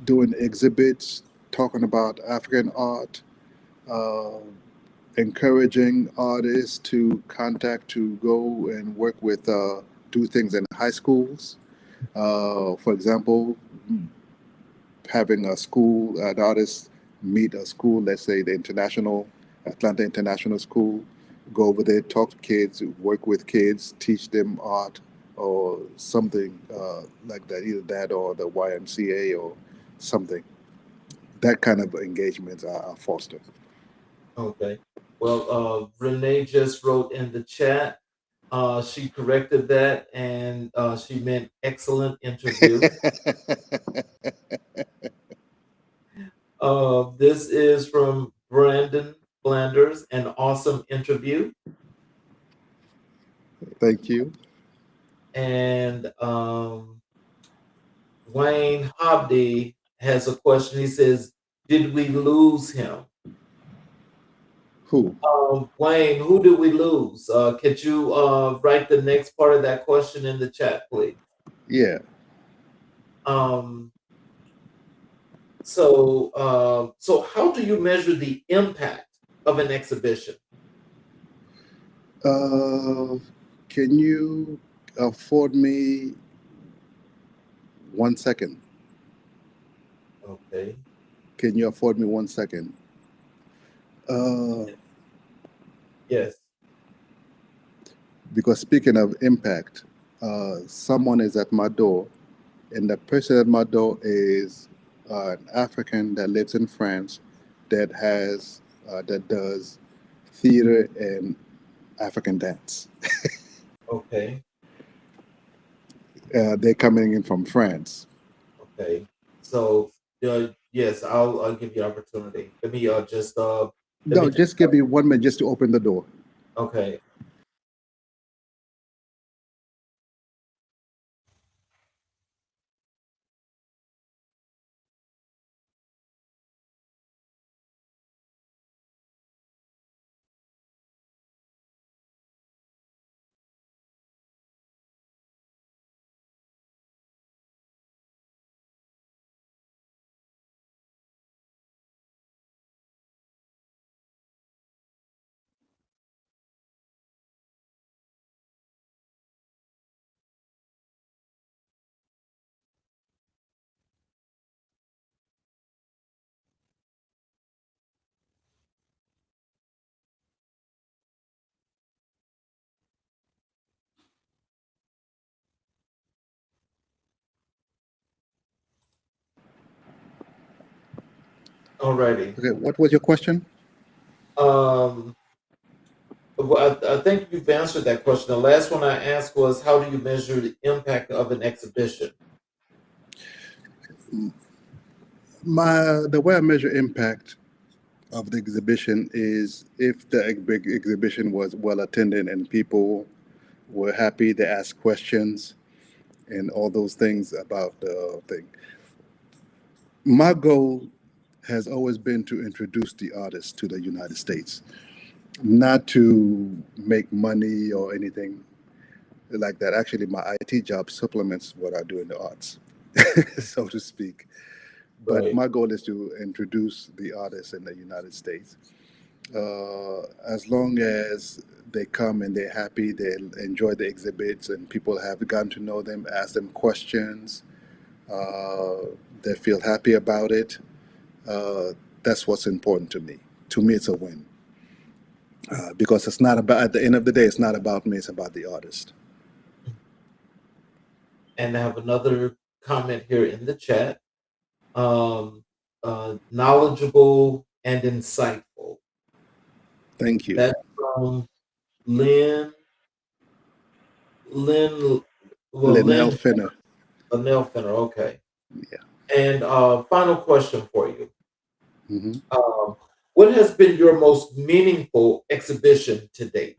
doing exhibits, talking about African art, uh, encouraging artists to contact to go and work with, do things in high schools. For example, having a school, an artist meet a school, let's say the International, Atlanta International School, go over there, talk to kids, work with kids, teach them art or something like that, either that or the YMCA or something. That kind of engagements are fostered. Okay. Well, Renee just wrote in the chat. She corrected that and she meant excellent interview. This is from Brandon Flanders, an awesome interview. Thank you. And Wayne Hobdy has a question. He says, did we lose him? Who? Wayne, who did we lose? Could you write the next part of that question in the chat, please? Yeah. Um, so how do you measure the impact of an exhibition? Uh, can you afford me 1 second? Okay. Can you afford me 1 second? Uh, Yes. because speaking of impact, someone is at my door And the person at my door is an African that lives in France that does theater and African dance. Okay. They're coming in from France. Okay. So, yes, I'll give you opportunity. Let me just let me No, just just give me 1 minute just to open the door. okay. Alrighty. Okay, what was your question? Um, well, I think you've answered that question. The last one I asked was, how do you measure the impact of an exhibition? The way I measure impact of the exhibition is if the exhibition was well attended and people were happy, they asked questions and all those things about the thing. My goal has always been to introduce the artist to the United States, not to make money or anything like that. Actually, my IT job supplements what I do in the arts, so to speak. But Right. my goal is to introduce the artists in the United States. As long as they come and they're happy, they enjoy the exhibits, and people have gotten to know them, ask them questions, uh, they feel happy about it. Uh, that's what's important to me. To me, it's a win because it's not about. At the end of the day, it's not about me. It's about the artist. And I have another comment here in the chat. Um, Knowledgeable and insightful. Thank you, That's from Lynn. Lynn. Well, Linnell Lynn Finner. Linnell Fenner. Okay. Yeah. And final question for you. Hmm. Um, what has been your most meaningful exhibition to date?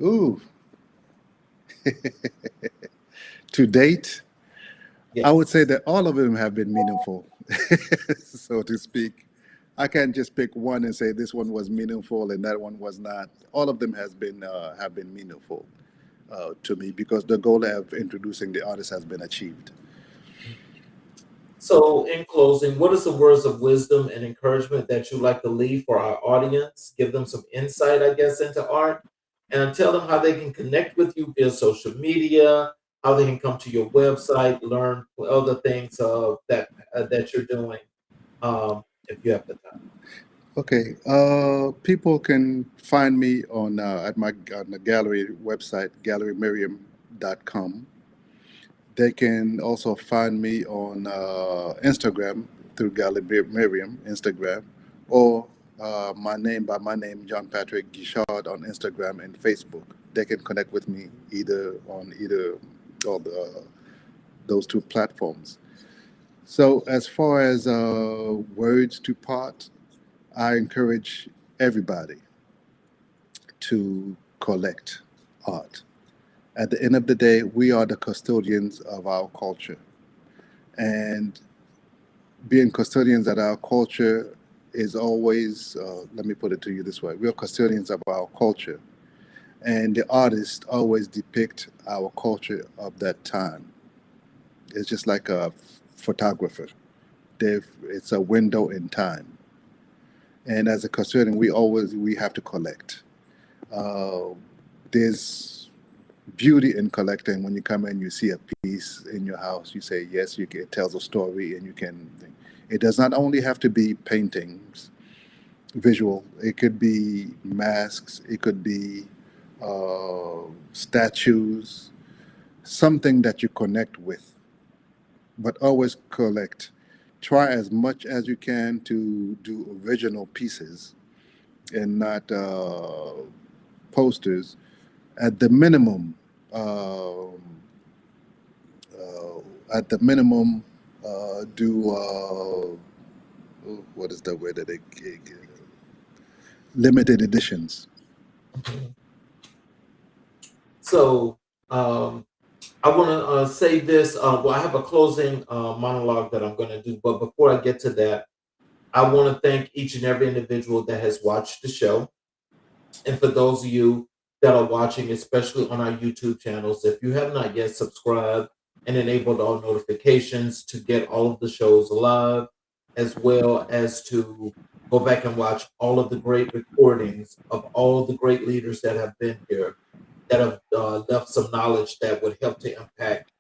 Ooh, to date, I would say Yes. that all of them have been meaningful, so to speak. I can't just pick one and say this one was meaningful and that one was not. All of them have been meaningful to me because the goal of introducing the artist has been achieved. So, in closing, what are some words of wisdom and encouragement that you'd like to leave for our audience? Give them some insight, I guess, into art, and tell them how they can connect with you via social media, how they can come to your website, learn other things that you're doing, if you have the time. Okay, people can find me at my on the gallery website, gallerymiriam.com. They can also find me on Instagram through Gallery Miriam Instagram, or my name, John Patrick Guichard, on Instagram and Facebook. They can connect with me either of those two platforms. So as far as words to part, I encourage everybody to collect art. At the end of the day, we are the custodians of our culture. And being custodians of our culture is always, let me put it to you this way, we're custodians of our culture. And the artists always depict our culture of that time. It's just like a photographer. It's a window in time. And as a custodian, we have to collect. Uh, there's beauty in collecting. When you come in, you see a piece in your house, you say yes, it tells a story, and you can. It does not only have to be paintings, visual. It could be masks. It could be statues, something that you connect with, but always collect. Try as much as you can to do original pieces and not posters. At the minimum, um, at the minimum, do what is the word that they limited editions. So I want to say this. Well, I have a closing monologue that I'm going to do, but before I get to that, I want to thank each and every individual that has watched the show. And for those of you that are watching, especially on our YouTube channels, if you have not yet subscribed and enabled all notifications to get all of the shows live, as well as to go back and watch all of the great recordings of all the great leaders that have been here, that have left some knowledge that would help to impact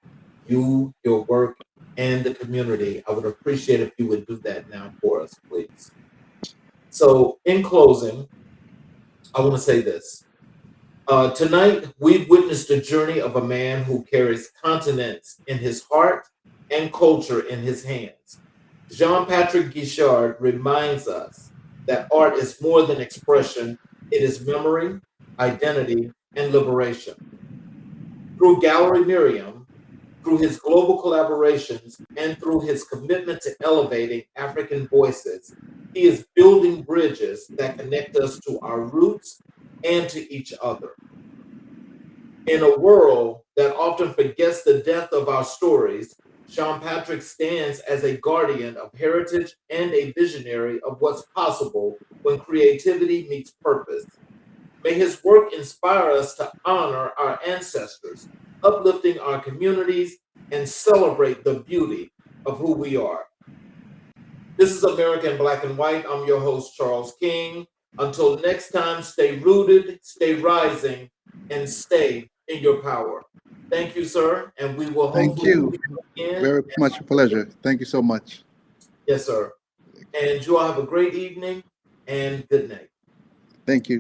you, your work, and the community, I would appreciate if you would do that now for us, please. So, in closing, I want to say this. Tonight, we've witnessed the journey of a man who carries continents in his heart and culture in his hands. Jean-Patrick Guichard reminds us that art is more than expression, it is memory, identity, and liberation. Through Gallery Miriam, through his global collaborations, and through his commitment to elevating African voices, he is building bridges that connect us to our roots and to each other. In a world that often forgets the depth of our stories, Sean Patrick stands as a guardian of heritage and a visionary of what's possible when creativity meets purpose. May his work inspire us to honor our ancestors, uplifting our communities, and celebrate the beauty of who we are. This is American Black and White. I'm your host, Charles King. Until next time, stay rooted, stay rising, and stay in your power. Thank you, sir, and we will Thank hopefully you. see you again. Very much a pleasure. Thank you so much. Yes, sir. And you all have a great evening and good night. Thank you.